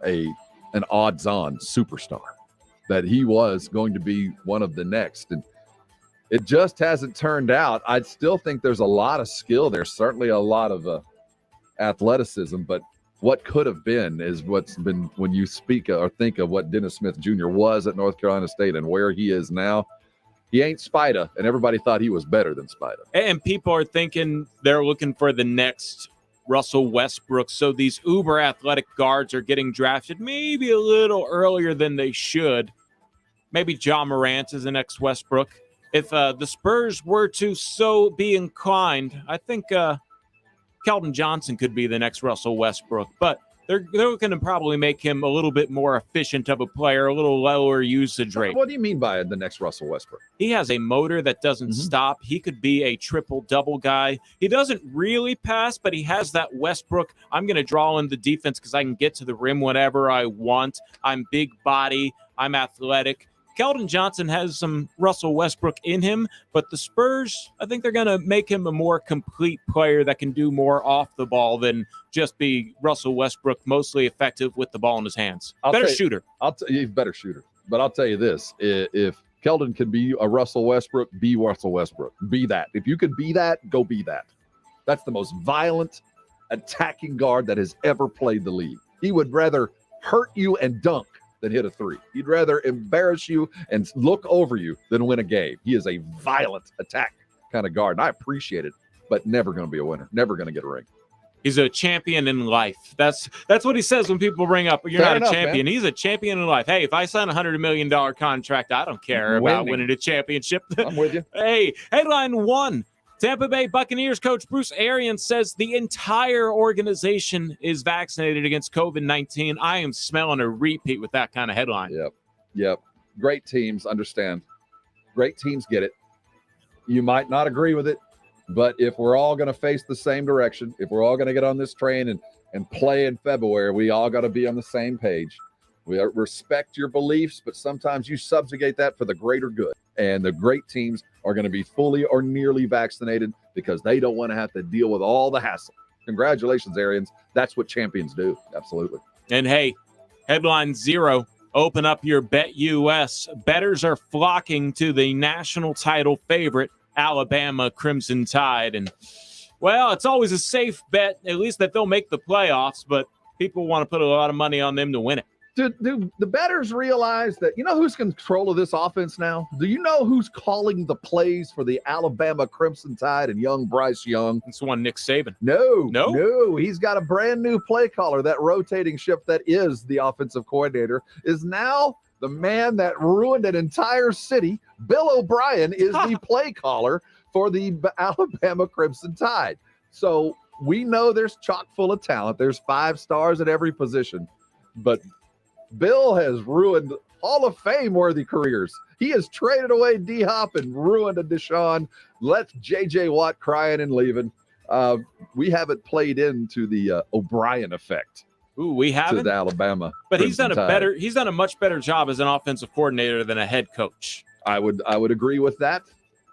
an odds-on superstar, that he was going to be one of the next. And it just hasn't turned out. I still think there's a lot of skill there, certainly a lot of athleticism, but what could have been is what's been, when you speak or think of what Dennis Smith Jr. was at North Carolina State and where he is now. He ain't Spida, and everybody thought he was better than Spida. And people are thinking they're looking for the next Russell Westbrook. So these uber athletic guards are getting drafted maybe a little earlier than they should. Maybe John Morant is the next Westbrook. If the Spurs were to so be inclined, I think Keldon Johnson could be the next Russell Westbrook. But they're going to probably make him a little bit more efficient of a player, a little lower usage rate. What do you mean by the next Russell Westbrook? He has a motor that doesn't stop. He could be a triple-double guy. He doesn't really pass, but he has that Westbrook, I'm going to draw in the defense because I can get to the rim whenever I want. I'm big body. I'm athletic. Keldon Johnson has some Russell Westbrook in him, but the Spurs, I think they're going to make him a more complete player that can do more off the ball than just be Russell Westbrook, mostly effective with the ball in his hands. Better shooter. He's better shooter. But I'll tell you this, if Keldon can be a Russell Westbrook, be Russell Westbrook. Be that. If you can be that, go be that. That's the most violent attacking guard that has ever played the league. He would rather hurt you and dunk than hit a three. He'd rather embarrass you and look over you than win a game. He is a violent attack kind of guard, and I appreciate it, but never going to be a winner, never going to get a ring. He's a champion in life. That's what he says when people bring up, you're not a champion. Man. He's a champion in life. Hey, if I sign a $100 million contract, I don't care about winning a championship. I'm with you. Hey, headline 1. Tampa Bay Buccaneers coach Bruce Arians says the entire organization is vaccinated against COVID-19. I am smelling a repeat with that kind of headline. Yep. Great teams understand. Great teams get it. You might not agree with it, but if we're all going to face the same direction, if we're all going to get on this train and play in February, we all got to be on the same page. We respect your beliefs, but sometimes you subjugate that for the greater good. And the great teams are going to be fully or nearly vaccinated because they don't want to have to deal with all the hassle. Congratulations, Arians. That's what champions do. Absolutely. And hey, headline 0, open up your BetUS. Bettors are flocking to the national title favorite, Alabama Crimson Tide. And, well, it's always a safe bet, at least that they'll make the playoffs, but people want to put a lot of money on them to win it. Do the bettors realize that, you know who's control of this offense now? Do you know who's calling the plays for the Alabama Crimson Tide and young Bryce Young? It's one Nick Saban. No. He's got a brand new play caller. That rotating ship that is the offensive coordinator is now the man that ruined an entire city. Bill O'Brien is the play caller for the Alabama Crimson Tide. So we know there's chock full of talent. There's 5 stars at every position, but Bill has ruined Hall of Fame-worthy careers. He has traded away D-Hop and ruined a Deshaun, left J.J. Watt crying and leaving. We haven't played into the O'Brien effect Ooh, we haven't. To Alabama. But he's done Tide. He's done a much better job as an offensive coordinator than a head coach. I would agree with that.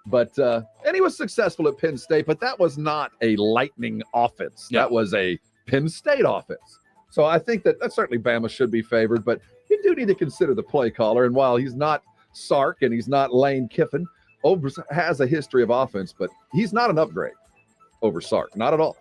But and he was successful at Penn State, but that was not a lightning offense. Yeah. That was a Penn State offense. So I think that certainly Bama should be favored, but you do need to consider the play caller. And while he's not Sark and he's not Lane Kiffin, Obers has a history of offense, but he's not an upgrade over Sark. Not at all.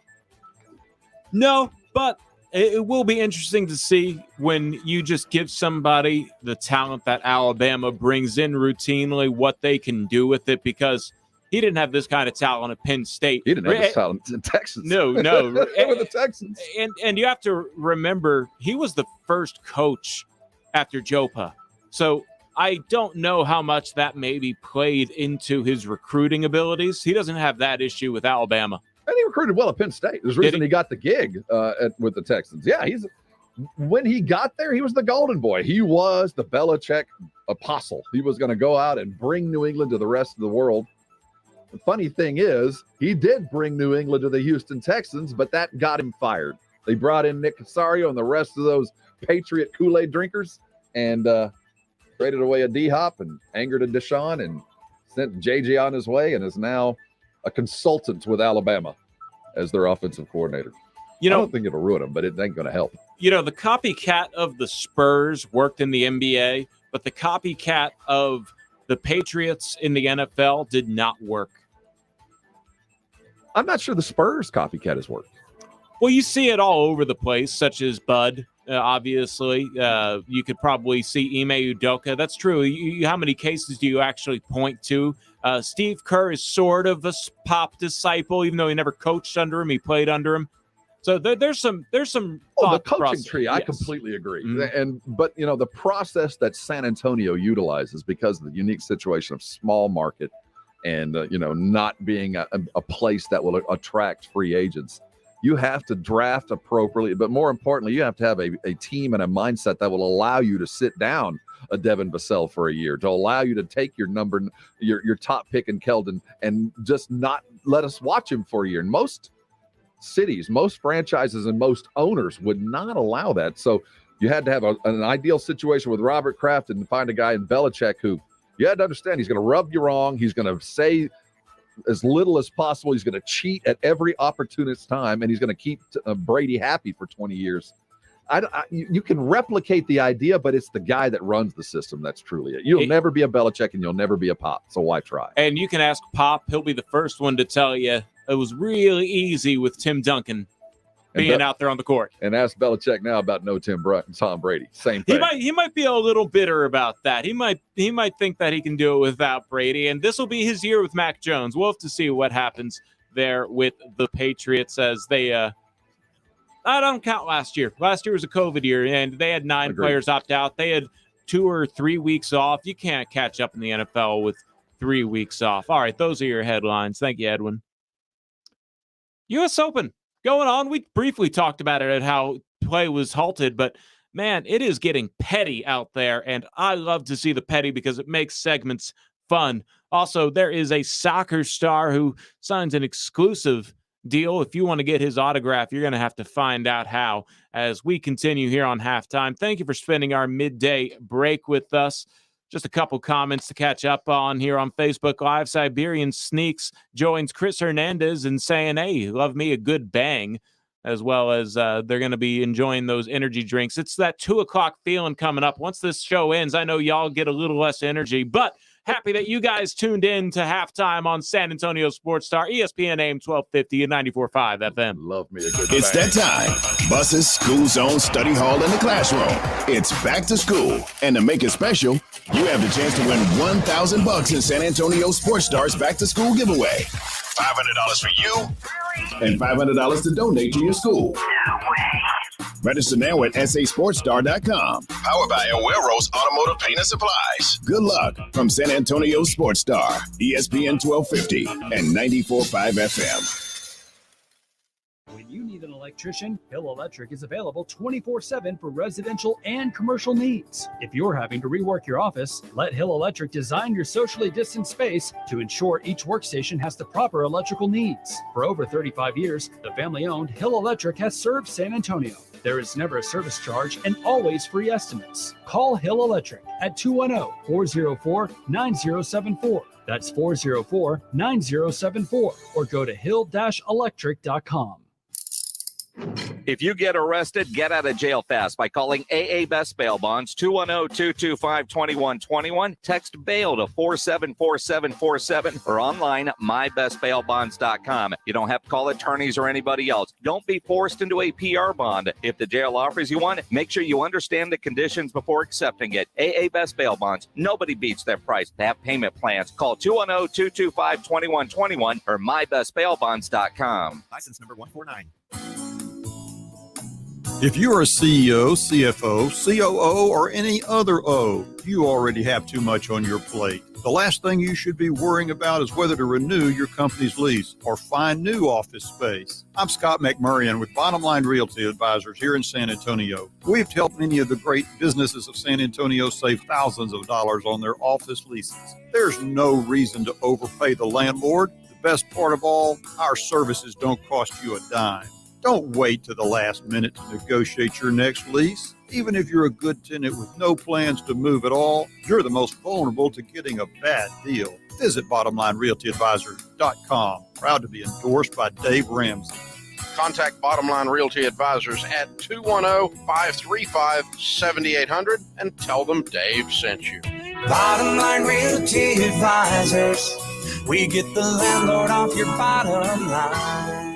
No, but it will be interesting to see when you just give somebody the talent that Alabama brings in routinely, what they can do with it, because he didn't have this kind of talent at Penn State. He didn't have this talent in Texas. No. With the Texans. And you have to remember, he was the first coach after Jopa. So I don't know how much that maybe played into his recruiting abilities. He doesn't have that issue with Alabama. And he recruited well at Penn State. There's a reason he got the gig with the Texans. Yeah, when he got there, he was the golden boy. He was the Belichick apostle. He was going to go out and bring New England to the rest of the world. The funny thing is, he did bring New England to the Houston Texans, but that got him fired. They brought in Nick Casario and the rest of those Patriot Kool-Aid drinkers and traded away a D-Hop and angered a Deshaun and sent JJ on his way and is now a consultant with Alabama as their offensive coordinator. I don't think it'll ruin him, but it ain't going to help. The copycat of the Spurs worked in the NBA, but the copycat of the Patriots in the NFL did not work. I'm not sure the Spurs copycat has worked. Well, you see it all over the place, such as Bud, obviously. You could probably see Ime Udoka. That's true. How many cases do you actually point to? Steve Kerr is sort of a Pop disciple, even though he never coached under him. He played under him. So there's some the coaching tree. I completely agree. Mm-hmm. But the process that San Antonio utilizes, because of the unique situation of small market and not being a place that will attract free agents, you have to draft appropriately. But more importantly, you have to have a team and a mindset that will allow you to sit down a Devin Vassell for a year, to allow you to take your top pick in Keldon and just not let us watch him for a year. And most cities, most franchises, and most owners would not allow that. So you had to have an ideal situation with Robert Kraft and find a guy in Belichick who you had to understand he's going to rub you wrong. He's going to say as little as possible. He's going to cheat at every opportunist time, and he's going to keep Brady happy for 20 years. You can replicate the idea, but it's the guy that runs the system that's truly it. You'll never be a Belichick, and you'll never be a Pop, so why try? And you can ask Pop. He'll be the first one to tell you it was really easy with Tim Duncan being out there on the court. And ask Belichick now about Tom Brady. Same thing. He might be a little bitter about that. He might think that he can do it without Brady, and this will be his year with Mac Jones. We'll have to see what happens there with the Patriots as they I don't count last year. Last year was a COVID year, and they had 9 players opt out. They had 2 or 3 weeks off. You can't catch up in the NFL with 3 weeks off. All right, those are your headlines. Thank you, Edwin. U.S. Open going on. We briefly talked about it and how play was halted, but man, it is getting petty out there, and I love to see the petty because it makes segments fun. Also, there is a soccer star who signs an exclusive deal. If you want to get his autograph, you're going to have to find out how as we continue here on Halftime. Thank you for spending our midday break with us. Just a couple comments to catch up on here on Facebook Live. Siberian Sneaks joins Chris Hernandez in saying, hey, love me a good bang, as well as they're going to be enjoying those energy drinks. It's that 2 o'clock feeling coming up. Once this show ends, I know y'all get a little less energy, but happy that you guys tuned in to Halftime on San Antonio Sports Star, ESPN AM 1250 and 94.5 FM. Love me a good It's bang. that time. Buses, school zone, study hall, and the classroom. It's back to school. And to make it special, you have the chance to win $1,000 in San Antonio Sports Stars back to school giveaway. $500 for you and $500 to donate to your school. Register now at sasportstar.com. Powered by Aguero's Automotive Paint and Supplies. Good luck from San Antonio Sports Star, ESPN 1250 and 94.5 FM. When you need an electrician, Hill Electric is available 24/7 for residential and commercial needs. If you're having to rework your office, let Hill Electric design your socially distanced space to ensure each workstation has the proper electrical needs. For over 35 years, the family-owned Hill Electric has served San Antonio. There is never a service charge and always free estimates. Call Hill Electric at 210-404-9074. That's 404-9074, or go to hill-electric.com. If you get arrested, get out of jail fast by calling AA Best Bail Bonds, 210-225-2121. Text bail to 474747 or online mybestbailbonds.com. You don't have to call attorneys or anybody else. Don't be forced into a PR bond. If the jail offers you one, make sure you understand the conditions before accepting it. AA Best Bail Bonds. Nobody beats their price. They have payment plans. Call 210-225-2121 or mybestbailbonds.com. License number 149. If you're a CEO, CFO, COO, or any other O, you already have too much on your plate. The last thing you should be worrying about is whether to renew your company's lease or find new office space. I'm Scott McMurrian with Bottom Line Realty Advisors here in San Antonio. We've helped many of the great businesses of San Antonio save thousands of dollars on their office leases. There's no reason to overpay the landlord. The best part of all, our services don't cost you a dime. Don't wait to the last minute to negotiate your next lease. Even if you're a good tenant with no plans to move at all, you're the most vulnerable to getting a bad deal. Visit BottomLineRealtyAdvisors.com. Proud to be endorsed by Dave Ramsey. Contact Bottom Line Realty Advisors at 210-535-7800 and tell them Dave sent you. Bottom Line Realty Advisors. We get the landlord off your bottom line.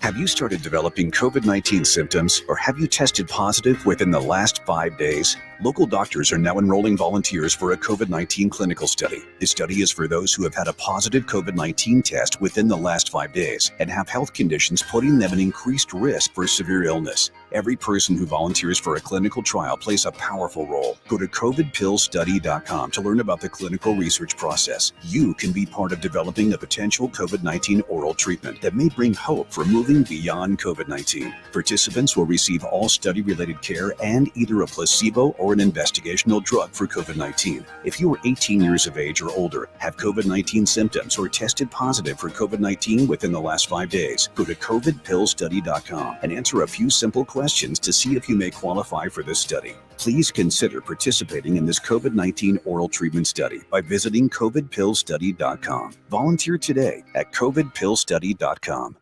Have you started developing COVID-19 symptoms, or have you tested positive within the last 5 days? Local doctors are now enrolling volunteers for a COVID-19 clinical study. The study is for those who have had a positive COVID-19 test within the last 5 days and have health conditions putting them at increased risk for severe illness. Every person who volunteers for a clinical trial plays a powerful role. Go to covidpillstudy.com to learn about the clinical research process. You can be part of developing a potential COVID-19 oral treatment that may bring hope for moving beyond COVID-19. Participants will receive all study-related care and either a placebo or an investigational drug for COVID-19. If you are 18 years of age or older, have COVID-19 symptoms, or tested positive for COVID-19 within the last 5 days, go to covidpillstudy.com and answer a few simple questions to see if you may qualify for this study. Please consider participating in this COVID-19 oral treatment study by visiting covidpillstudy.com. Volunteer today at covidpillstudy.com.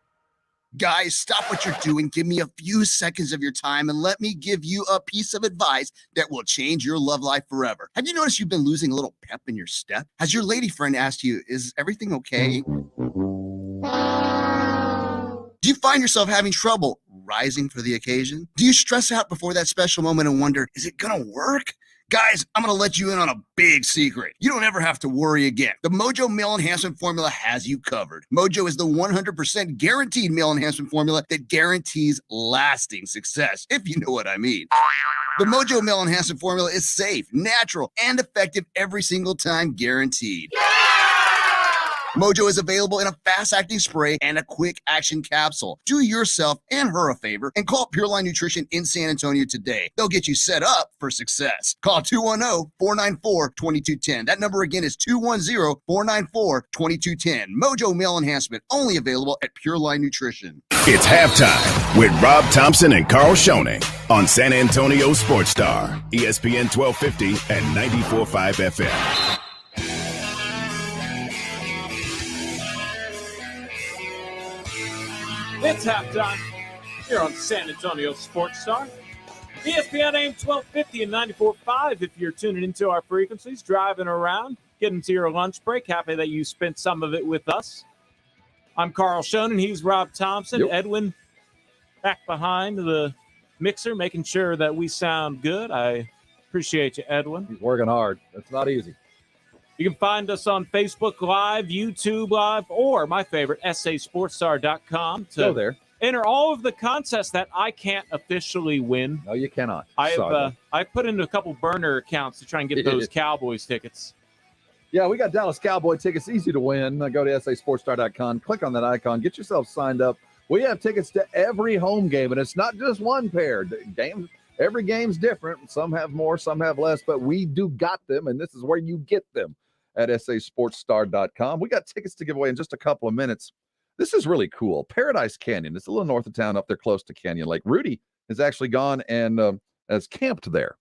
Guys, stop what you're doing. Give me a few seconds of your time and let me give you a piece of advice that will change your love life forever. Have you noticed you've been losing a little pep in your step? Has your lady friend asked you, is everything okay? Do you find yourself having trouble rising for the occasion? Do you stress out before that special moment and wonder, is it gonna work? Guys, I'm going to let you in on a big secret. You don't ever have to worry again. The Mojo Male Enhancement Formula has you covered. Mojo is the 100% guaranteed male enhancement formula that guarantees lasting success, if you know what I mean. The Mojo Male Enhancement Formula is safe, natural, and effective every single time, guaranteed. Mojo is available in a fast-acting spray and a quick-action capsule. Do yourself and her a favor and call Pure Line Nutrition in San Antonio today. They'll get you set up for success. Call 210-494-2210. That number again is 210-494-2210. Mojo Male Enhancement, only available at Pure Line Nutrition. It's halftime with Rob Thompson and Carl Schoening on San Antonio Sports Star, ESPN 1250 and 94.5 FM. It's halftime here on San Antonio Sports Star. ESPN AM 1250 and 94.5 if you're tuning into our frequencies, driving around, getting to your lunch break. Happy that you spent some of it with us. I'm Carl Schoening. He's Rob Thompson. Yep. Edwin back behind the mixer, making sure that we sound good. I appreciate you, Edwin. He's working hard. That's not easy. You can find us on Facebook Live, YouTube Live, or my favorite, sasportstar.com to go there. Enter all of the contests that I can't officially win. No, you cannot. I put into a couple burner accounts to try and get those Cowboys tickets. Yeah, we got Dallas Cowboy tickets, easy to win. Go to sasportstar.com, click on that icon, get yourself signed up. We have tickets to every home game, and it's not just one pair. Every game's different. Some have more, some have less, but we do got them, and this is where you get them at sasportstar.com. We got tickets to give away in just a couple of minutes. This is really cool. Paradise Canyon. It's a little north of town up there close to Canyon Lake. Rudy has actually gone and has camped there.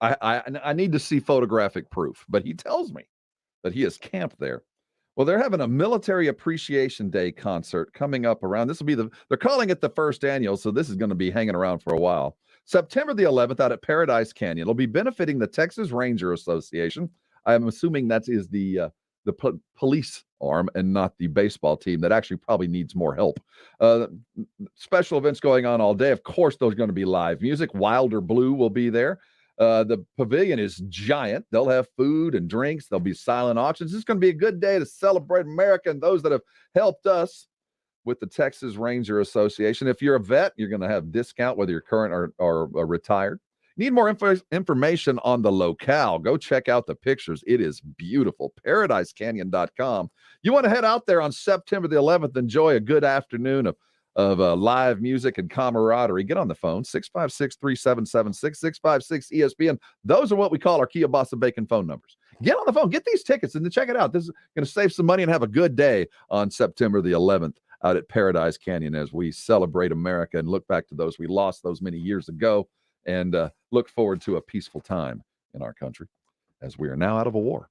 I need to see photographic proof, but he tells me that he has camped there. Well, they're having a Military Appreciation Day concert coming up around. This will be they're calling it the first annual, so this is going to be hanging around for a while. September the 11th out at Paradise Canyon. It'll be benefiting the Texas Ranger Association. I'm assuming that is the police arm and not the baseball team that actually probably needs more help. Special events going on all day. Of course, there's going to be live music. Wilder Blue will be there. The pavilion is giant. They'll have food and drinks. There'll be silent auctions. It's going to be a good day to celebrate America and those that have helped us with the Texas Ranger Association. If you're a vet, you're going to have discount whether you're current or retired. Need more information on the locale? Go check out the pictures. It is beautiful. ParadiseCanyon.com. You want to head out there on September the 11th, enjoy a good afternoon of live music and camaraderie. Get on the phone, 656-3776, 656-ESPN. Those are what we call our Kielbasa Bacon phone numbers. Get on the phone, get these tickets, and then check it out. This is going to save some money and have a good day on September the 11th out at Paradise Canyon as we celebrate America and look back to those we lost those many years ago and look forward to a peaceful time in our country as we are now out of a war.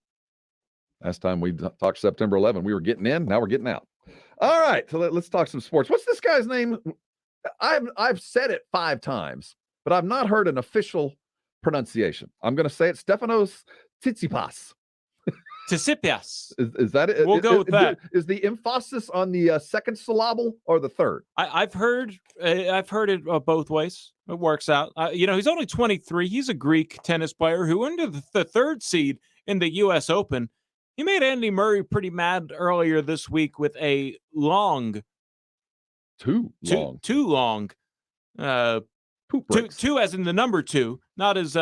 Last time we talked September 11, we were getting in, now we're getting out. All right, so let's talk some sports. What's this guy's name? I've said it 5 times, but I've not heard an official pronunciation. I'm going to say it, Stefanos Tsitsipas. Tsitsipas. Is that it? We'll go with that. Is the emphasis on the second syllable or the third? I've heard it both ways. It works out. He's only 23. He's a Greek tennis player who ended the 3rd seed in the U.S. Open. He made Andy Murray pretty mad earlier this week with a too long. Two as in the number 2, not as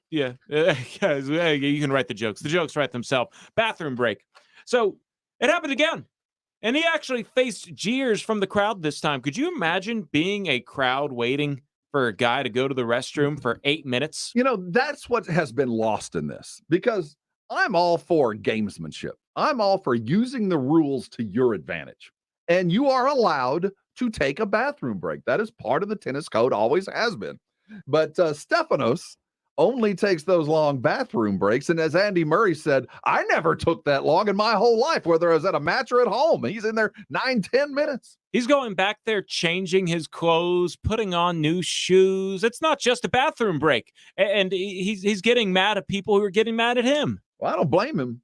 you can write the jokes. The jokes write themselves. Bathroom break. So it happened again. And he actually faced jeers from the crowd this time. Could you imagine being a crowd waiting for a guy to go to the restroom for 8 minutes? That's what has been lost in this, because I'm all for gamesmanship. I'm all for using the rules to your advantage. And you are allowed to take a bathroom break. That is part of the tennis code, always has been. But Stefanos only takes those long bathroom breaks. And as Andy Murray said, I never took that long in my whole life, whether I was at a match or at home. He's in there 9-10 minutes. He's going back there, changing his clothes, putting on new shoes. It's not just a bathroom break. And he's getting mad at people who are getting mad at him. Well, I don't blame him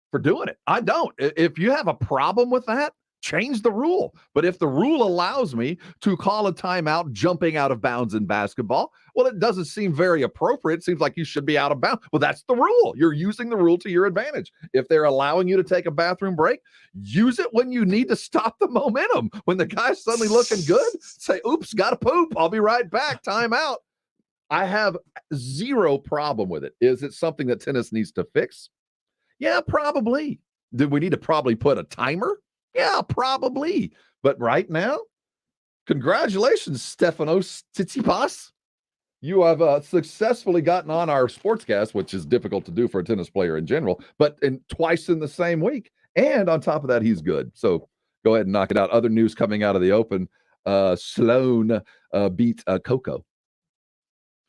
for doing it. I don't. If you have a problem with that, change the rule. But if the rule allows me to call a timeout jumping out of bounds in basketball, well, it doesn't seem very appropriate. It seems like you should be out of bounds. Well, that's the rule. You're using the rule to your advantage. If they're allowing you to take a bathroom break, use it when you need to stop the momentum. When the guy's suddenly looking good, say, oops, got to poop. I'll be right back. Timeout. I have zero problem with it. Is it something that tennis needs to fix? Yeah, probably. Do we need to probably put a timer? Yeah, probably. But right now, congratulations, Stefanos Tsitsipas. You have successfully gotten on our sportscast, which is difficult to do for a tennis player in general, but twice in the same week. And on top of that, he's good. So go ahead and knock it out. Other news coming out of the Open, Sloane beat Coco.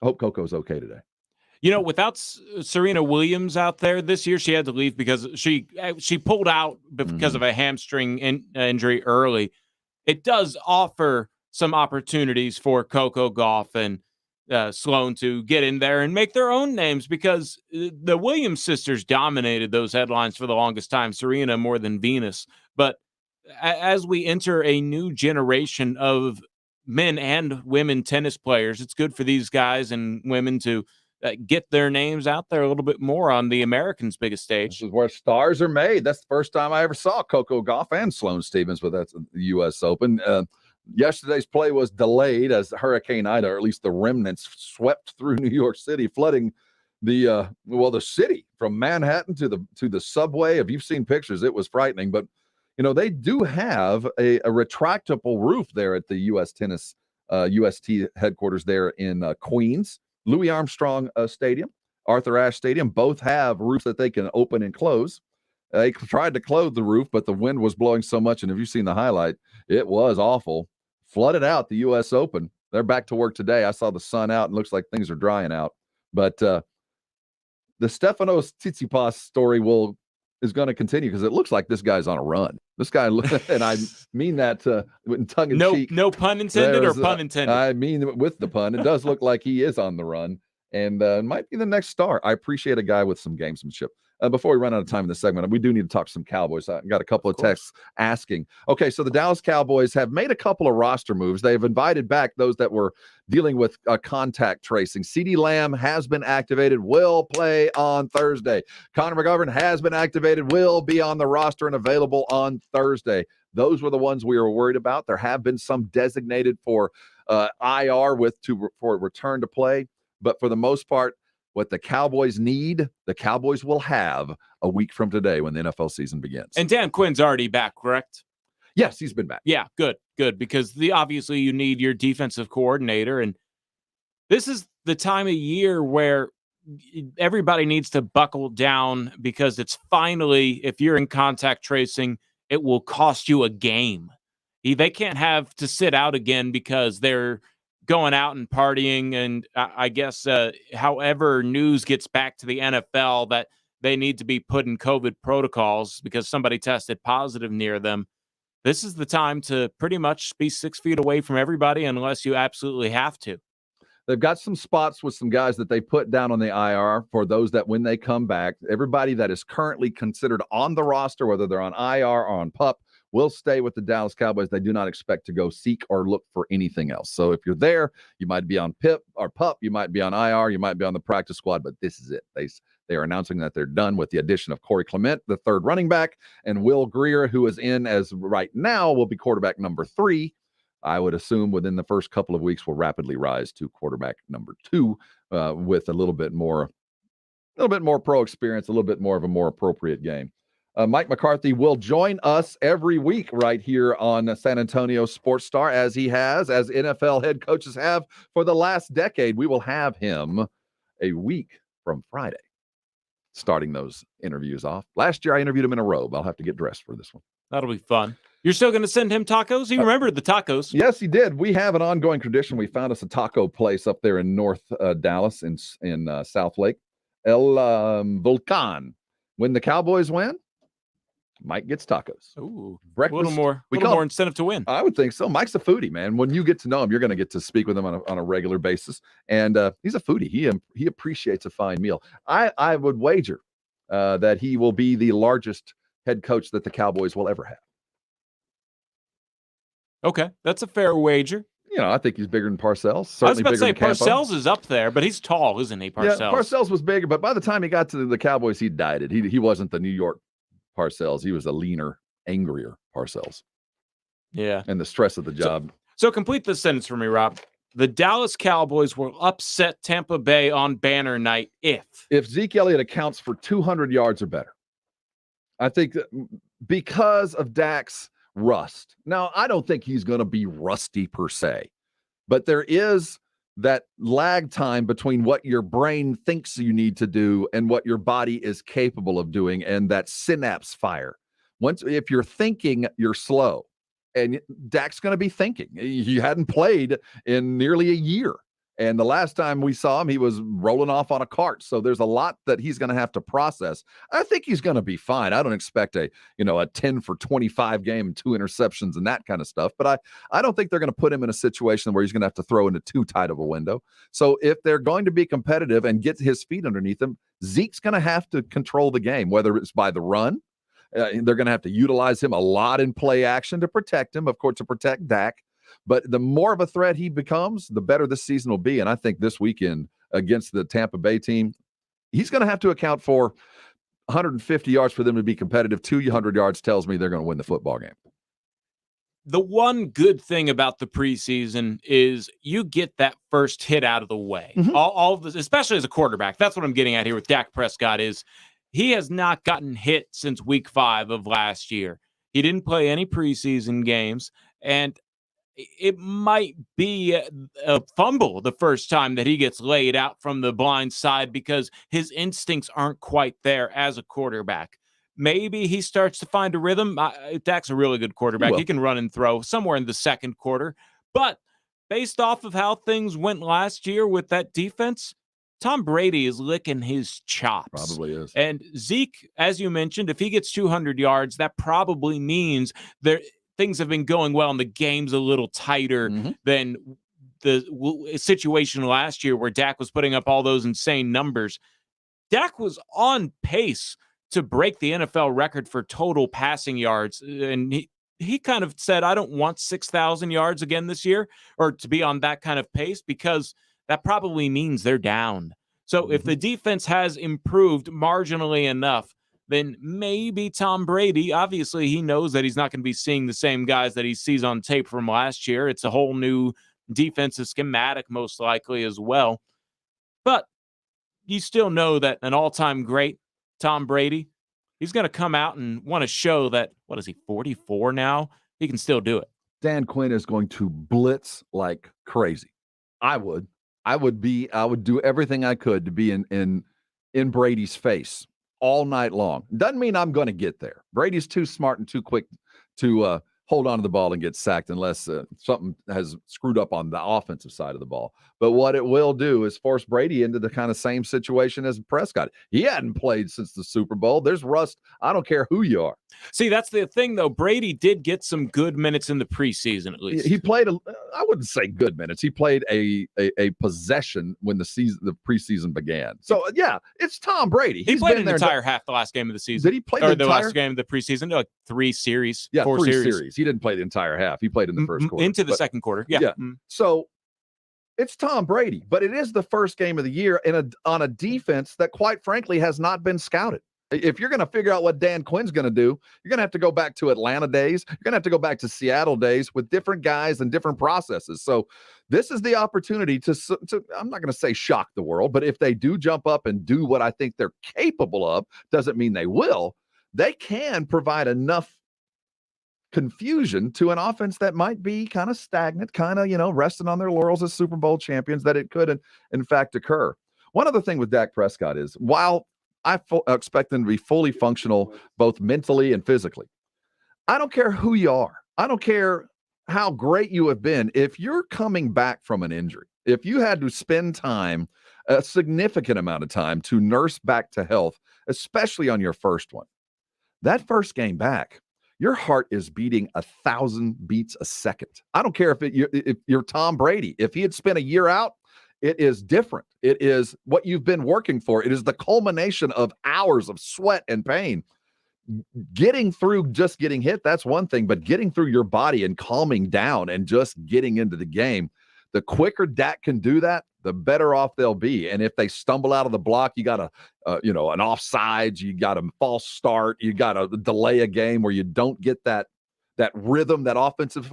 I hope Coco's okay today. Without Serena Williams out there this year, she had to leave because she pulled out because of a hamstring injury early. It does offer some opportunities for Coco Gauff and Sloane to get in there and make their own names, because the Williams sisters dominated those headlines for the longest time, Serena more than Venus. But as we enter a new generation of men and women tennis players, it's good for these guys and women to get their names out there a little bit more on the Americans' biggest stage. This is where stars are made. That's the first time I ever saw Coco Gauff and Sloane Stephens with that the U.S. Open. Yesterday's play was delayed as Hurricane Ida, or at least the remnants, swept through New York City, flooding the city from Manhattan to the subway. If you've seen pictures, it was frightening. But they do have a retractable roof there at the U.S. Tennis UST headquarters there in Queens. Louis Armstrong Stadium, Arthur Ashe Stadium, both have roofs that they can open and close. They tried to close the roof, but the wind was blowing so much. And if you've seen the highlight, it was awful. Flooded out the U.S. Open. They're back to work today. I saw the sun out and looks like things are drying out. But the Stefanos Tsitsipas story is going to continue because it looks like this guy's on a run. This guy, and I mean that in tongue in cheek. No pun intended or pun intended? I mean with the pun. It does look like he is on the run and might be the next star. I appreciate a guy with some gamesmanship. Before we run out of time in this segment, we do need to talk some Cowboys. I got a couple of texts asking. Okay, so the Dallas Cowboys have made a couple of roster moves. They've invited back those that were dealing with contact tracing. Cee Dee Lamb has been activated, will play on Thursday. Connor McGovern has been activated, will be on the roster and available on Thursday. Those were the ones we were worried about. There have been some designated for IR for return to play, but for the most part, what the Cowboys need, the Cowboys will have a week from today when the NFL season begins. And Dan Quinn's already back, correct? Yes, he's been back. Yeah, good, because obviously you need your defensive coordinator, and this is the time of year where everybody needs to buckle down because it's finally, if you're in contact tracing, it will cost you a game. They can't have to sit out again because they're going out and partying, and I guess however news gets back to the NFL that they need to be put in COVID protocols because somebody tested positive near them. This is the time to pretty much be 6 feet away from everybody unless you absolutely have to. They've got some spots with some guys that they put down on the IR for those that when they come back, everybody that is currently considered on the roster, whether they're on IR or on PUP, will stay with the Dallas Cowboys. They do not expect to go seek or look for anything else. So if you're there, you might be on PIP or PUP, you might be on IR, you might be on the practice squad, but this is it. They are announcing that they're done with the addition of Corey Clement, the third running back, and Will Grier, who is in as right now will be quarterback number 3. I would assume within the first couple of weeks will rapidly rise to quarterback number 2 with a little bit more pro experience, a little bit more of a more appropriate game. Mike McCarthy will join us every week right here on San Antonio Sports Star, as NFL head coaches have for the last decade. We will have him a week from Friday, starting those interviews off. Last year, I interviewed him in a robe. I'll have to get dressed for this one. That'll be fun. You're still going to send him tacos? He remembered the tacos. Yes, he did. We have an ongoing tradition. We found us a taco place up there in North Dallas in South Lake. El Volcan. When the Cowboys win, Mike gets tacos. Ooh, breakfast. A little more incentive to win. I would think so. Mike's a foodie, man. When you get to know him, you're going to get to speak with him on a regular basis. And he's a foodie. He appreciates a fine meal. I would wager that he will be the largest head coach that the Cowboys will ever have. Okay, that's a fair wager. I think he's bigger than Parcells. I was about to say Parcells is up there, but he's tall, isn't he, Parcells? Yeah, Parcells was bigger, but by the time he got to the Cowboys, he dieted. He wasn't the New York Parcells. He was a leaner, angrier Parcells. Yeah. And the stress of the job. So complete this sentence for me, Rob. The Dallas Cowboys will upset Tampa Bay on banner night if Zeke Elliott accounts for 200 yards or better. I think that because of Dak's rust. Now, I don't think he's going to be rusty per se, but there is that lag time between what your brain thinks you need to do and what your body is capable of doing, and that synapse fire. If you're thinking, you're slow, and Dak's going to be thinking. He hadn't played in nearly a year, and the last time we saw him, he was rolling off on a cart. So there's a lot that he's going to have to process. I think he's going to be fine. I don't expect a 10 for 25 game and 2 interceptions and that kind of stuff. But I don't think they're going to put him in a situation where he's going to have to throw into too tight of a window. So if they're going to be competitive and get his feet underneath him, Zeke's going to have to control the game, whether it's by the run. They're going to have to utilize him a lot in play action to protect him, of course, to protect Dak. But the more of a threat he becomes, the better this season will be. And I think this weekend against the Tampa Bay team, he's going to have to account for 150 yards for them to be competitive. 200 yards tells me they're going to win the football game. The one good thing about the preseason is you get that first hit out of the way. Mm-hmm. All of this, especially as a quarterback, that's what I'm getting at here with Dak Prescott, is he has not gotten hit since week 5 of last year. He didn't play any preseason games, and it might be a fumble the first time that he gets laid out from the blind side because his instincts aren't quite there as a quarterback. maybe he starts to find a rhythm. Dak's a really good quarterback. He can run and throw somewhere in the second quarter. But based off of how things went last year with that defense, Tom Brady is licking his chops. Probably is. And Zeke, as you mentioned, if he gets 200 yards, that probably means things have been going well and the game's a little tighter than the situation last year where Dak was putting up all those insane numbers. Dak was on pace to break the NFL record for total passing yards. And he kind of said, I don't want 6,000 yards again this year or to be on that kind of pace because that probably means they're down. So if the defense has improved marginally enough, then maybe Tom Brady, obviously he knows that he's not going to be seeing the same guys that he sees on tape from last year. It's a whole new defensive schematic most likely as well. But you still know that an all-time great, Tom Brady, he's going to come out and want to show that, 44 now? He can still do it. Dan Quinn is going to blitz like crazy. I would do everything I could to be in Brady's face all night long. Doesn't mean I'm going to get there. Brady's too smart and too quick to hold on to the ball and get sacked unless something has screwed up on the offensive side of the ball. But what it will do is force Brady into the kind of same situation as Prescott. He hadn't played since the Super Bowl. There's rust. I don't care who you are. See, that's the thing, though. Brady did get some good minutes in the preseason, at least. He played, I wouldn't say good minutes. He played a possession when the preseason began. So, yeah, it's Tom Brady. He played an entire half the last game of the season. Did he play the last game of the preseason? Like 3 series, 4 series. He didn't play the entire half. He played in the first quarter. Into the second quarter, yeah. Mm. So, it's Tom Brady, but it is the first game of the year on a defense that, quite frankly, has not been scouted. If you're going to figure out what Dan Quinn's going to do, you're going to have to go back to Atlanta days. You're going to have to go back to Seattle days with different guys and different processes. So this is the opportunity to I'm not going to say shock the world, but if they do jump up and do what I think they're capable of, doesn't mean they will. They can provide enough confusion to an offense that might be kind of stagnant, kind of, resting on their laurels as Super Bowl champions, that it could, in fact, occur. One other thing with Dak Prescott is, while I expect them to be fully functional, both mentally and physically, I don't care who you are. I don't care how great you have been. If you're coming back from an injury, if you had to spend time, a significant amount of time to nurse back to health, especially on your first one, that first game back, your heart is beating 1,000 beats a second. I don't care if you're Tom Brady. If he had spent a year out, it is different. It is what you've been working for. It is the culmination of hours of sweat and pain. Getting through just getting hit, that's one thing, but getting through your body and calming down and just getting into the game, the quicker Dak can do that, the better off they'll be. And if they stumble out of the block, you got an offsides, you got a false start, you got to delay a game where you don't get that rhythm that offensive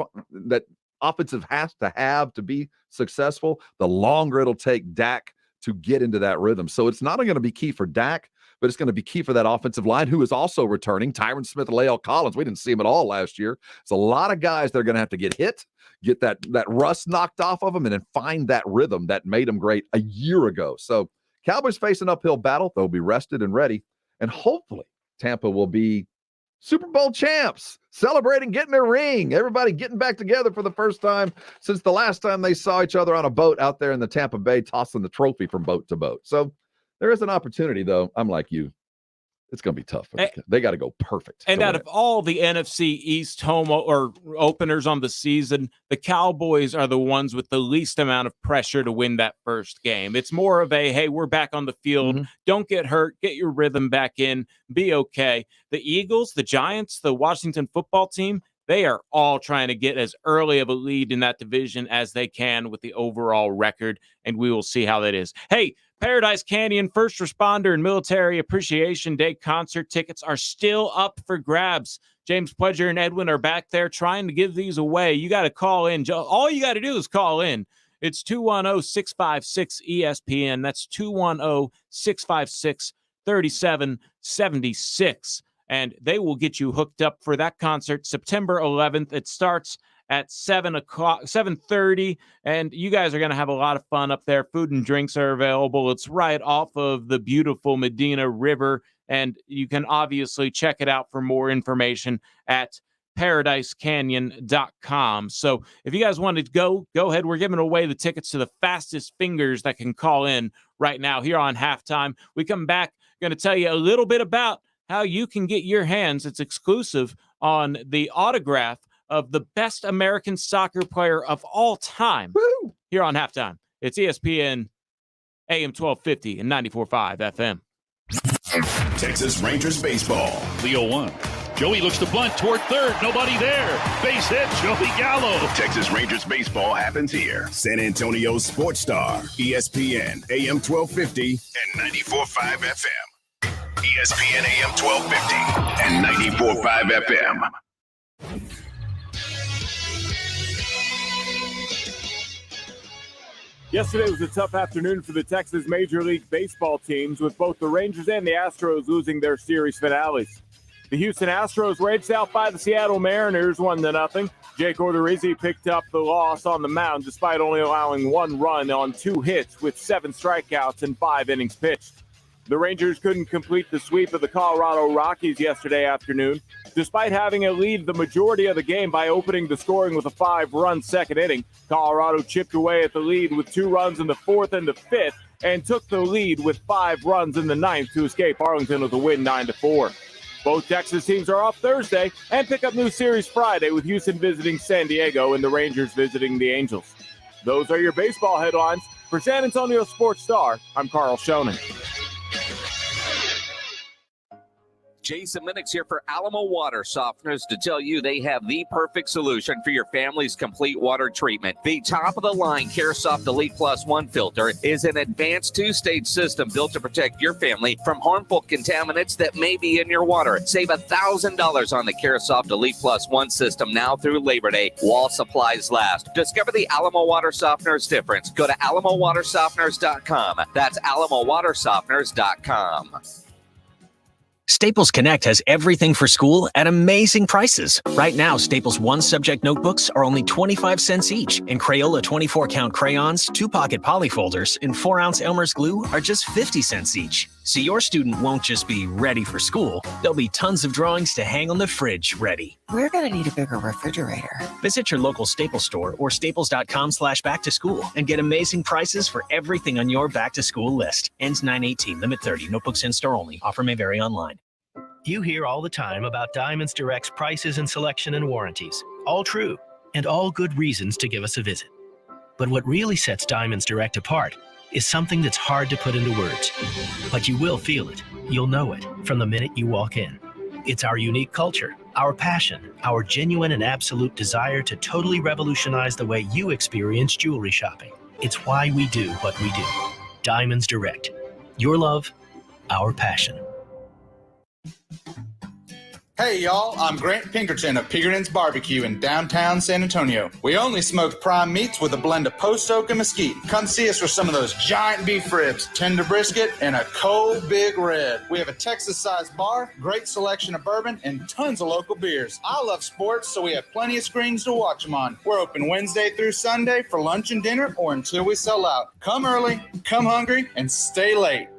has to have to be successful, the longer it'll take Dak to get into that rhythm. So it's not only going to be key for Dak, but it's going to be key for that offensive line, who is also returning. Tyron Smith and Lael Collins, we didn't see him at all last year. It's a lot of guys that are going to have to get hit, get that rust knocked off of them, and then find that rhythm that made them great a year ago. So Cowboys face an uphill battle. They'll be rested and ready. And hopefully Tampa will be Super Bowl champs, celebrating, getting their ring. Everybody getting back together for the first time since the last time they saw each other on a boat out there in the Tampa Bay, tossing the trophy from boat to boat. So there is an opportunity, though. I'm like you. It's going to be tough. They got to go perfect. And out of all the NFC East home or openers on the season, the Cowboys are the ones with the least amount of pressure to win that first game. It's more of a, hey, we're back on the field. Don't get hurt. Get your rhythm back in. Be okay. The Eagles, the Giants, the Washington football team, they are all trying to get as early of a lead in that division as they can with the overall record, and we will see how that is. Hey, Paradise Canyon First Responder and Military Appreciation Day concert tickets are still up for grabs. James Pledger and Edwin are back there trying to give these away. You got to call in. All you got to do is call in. It's 210-656-ESPN. That's 210-656-3776. And they will get you hooked up for that concert September 11th. It starts at 7:30, and you guys are going to have a lot of fun up there. Food and drinks are available. It's right off of the beautiful Medina River, and you can obviously check it out for more information at paradisecanyon.com. So if you guys want to go ahead. We're giving away the tickets to the fastest fingers that can call in right now here on Halftime. We come back, going to tell you a little bit about how you can get your hands. It's exclusive on the autograph of the best American soccer player of all time. Woo! Here on Halftime. It's ESPN AM 1250 and 94.5 FM. Texas Rangers baseball. The 0-1. Joey looks to bunt toward third. Nobody there. Base hit, Joey Gallo. Texas Rangers baseball happens here. San Antonio's Sports Star, ESPN AM 1250 and 94.5 FM. ESPN AM 1250 and 94.5 FM. Yesterday was a tough afternoon for the Texas Major League Baseball teams, with both the Rangers and the Astros losing their series finales. The Houston Astros were edged out by the Seattle Mariners 1-0. Jake Odorizzi picked up the loss on the mound despite only allowing 1 run on 2 hits with 7 strikeouts and 5 innings pitched. The Rangers couldn't complete the sweep of the Colorado Rockies yesterday afternoon, despite having a lead the majority of the game by opening the scoring with a 5-run second inning. Colorado chipped away at the lead with 2 runs in the 4th and the 5th and took the lead with 5 runs in the 9th to escape Arlington with a win 9-4. Both Texas teams are off Thursday and pick up new series Friday, with Houston visiting San Diego and the Rangers visiting the Angels. Those are your baseball headlines. For San Antonio Sports Star, I'm Carl Schoening. Jason Minix here for Alamo Water Softeners to tell you they have the perfect solution for your family's complete water treatment. The top-of-the-line CareSoft Elite Plus 1 filter is an advanced 2-stage system built to protect your family from harmful contaminants that may be in your water. Save $1,000 on the CareSoft Elite Plus 1 system now through Labor Day, while supplies last. Discover the Alamo Water Softeners difference. Go to alamowatersofteners.com. That's alamowatersofteners.com. Staples Connect has everything for school at amazing prices. Right now, Staples 1-subject notebooks are only 25 cents each, and Crayola 24-count crayons, 2-pocket polyfolders, and 4-ounce Elmer's glue are just 50 cents each. So your student won't just be ready for school, there'll be tons of drawings to hang on the fridge ready. We're going to need a bigger refrigerator. Visit your local Staples store or staples.com/back-to-school and get amazing prices for everything on your back-to-school list. Ends 9/18, limit 30, notebooks in-store only. Offer may vary online. You hear all the time about Diamonds Direct's prices and selection and warranties. All true, and all good reasons to give us a visit. But what really sets Diamonds Direct apart is something that's hard to put into words. But you will feel it. You'll know it from the minute you walk in. It's our unique culture, our passion, our genuine and absolute desire to totally revolutionize the way you experience jewelry shopping. It's why we do what we do. Diamonds Direct. Your love, our passion. Hey y'all, I'm Grant Pinkerton of Pinkerton's Barbecue in downtown San Antonio. We only smoke prime meats with a blend of post oak and mesquite. Come see us for some of those giant beef ribs, tender brisket, and a cold big red. We have a Texas-sized bar, great selection of bourbon, and tons of local beers. I love sports, so we have plenty of screens to watch them on. We're open Wednesday through Sunday for lunch and dinner or until we sell out. Come early, come hungry, and stay late.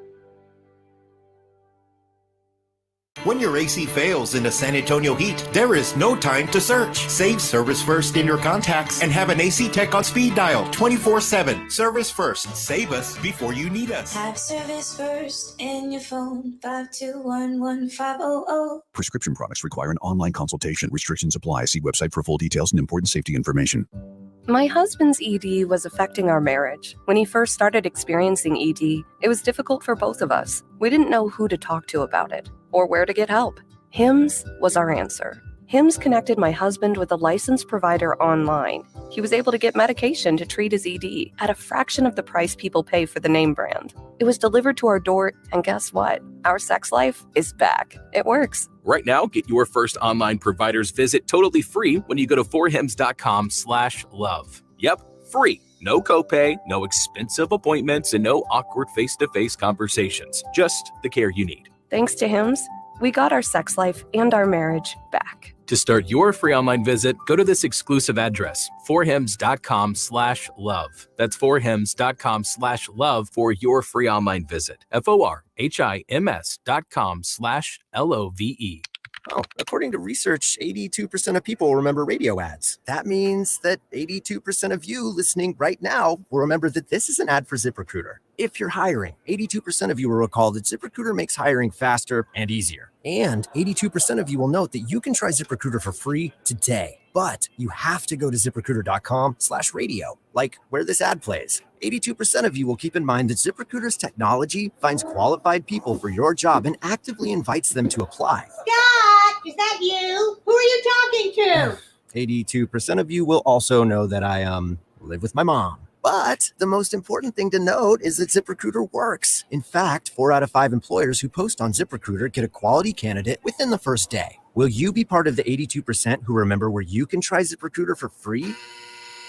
When your AC fails in the San Antonio heat, there is no time to search. Save Service First in your contacts and have an AC tech on speed dial 24/7. Service First. Save us before you need us. Have Service First in your phone. 521-1500. Prescription products require an online consultation. Restrictions apply. See website for full details and important safety information. My husband's ED was affecting our marriage. When he first started experiencing ED, it was difficult for both of us. We didn't know who to talk to about it or where to get help. HIMSS was our answer. HIMSS connected my husband with a licensed provider online. He was able to get medication to treat his ED at a fraction of the price people pay for the name brand. It was delivered to our door, and guess what? Our sex life is back. It works. Right now, get your first online provider's visit totally free when you go to forhims.com/love. Yep, free. No copay, no expensive appointments, and no awkward face-to-face conversations. Just the care you need. Thanks to HIMSS, we got our sex life and our marriage back. To start your free online visit, go to this exclusive address, forhims.com/love. That's forhims.com/love for your free online visit. FORHIMS.com/LOVE. Oh, according to research, 82% of people remember radio ads. That means that 82% of you listening right now will remember that this is an ad for ZipRecruiter. If you're hiring, 82% of you will recall that ZipRecruiter makes hiring faster and easier. And 82% of you will note that you can try ZipRecruiter for free today. But you have to go to ZipRecruiter.com/radio, like where this ad plays. 82% of you will keep in mind that ZipRecruiter's technology finds qualified people for your job and actively invites them to apply. Scott, is that you? Who are you talking to? 82% of you will also know that I live with my mom. But the most important thing to note is that ZipRecruiter works. In fact, 4 out of 5 employers who post on ZipRecruiter get a quality candidate within the first day. Will you be part of the 82% who remember where you can try ZipRecruiter for free?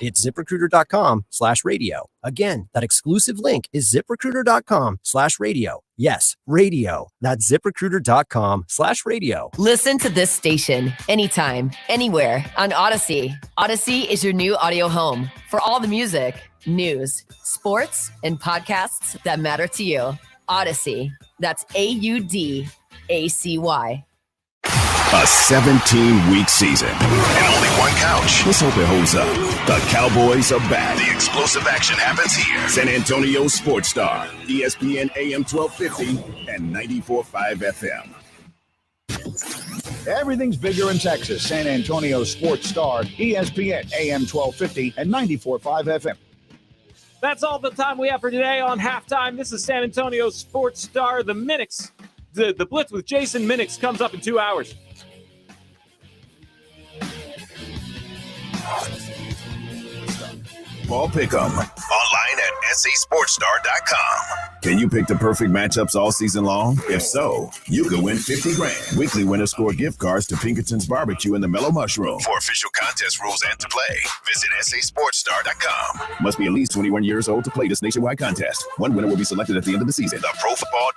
It's ZipRecruiter.com/radio. Again, that exclusive link is ZipRecruiter.com/radio. Yes, radio. That's ZipRecruiter.com/radio. Listen to this station anytime, anywhere on Odyssey. Odyssey is your new audio home for all the music, news, sports, and podcasts that matter to you. Odyssey. That's AUDACY. A 17-week season and only one couch. Let's hope it holds up. The Cowboys are back. The explosive action happens here. San Antonio Sports Star, ESPN AM 1250 and 94.5 FM. Everything's bigger in Texas. San Antonio Sports Star, ESPN AM 1250 and 94.5 FM. That's all the time we have for today on Halftime. This is San Antonio Sports Star. The Minix, the Blitz with Jason Minix comes up in 2 hours. Ball Pick'em online at SASportsStar.com. Can you pick the perfect matchups all season long? If so, you could win $50,000. Weekly winners score gift cards to Pinkerton's Barbecue and the Mellow Mushroom. For official contest rules and to play, visit SASportsStar.com. Must be at least 21 years old to play this nationwide contest. One winner will be selected at the end of the season. The Pro Football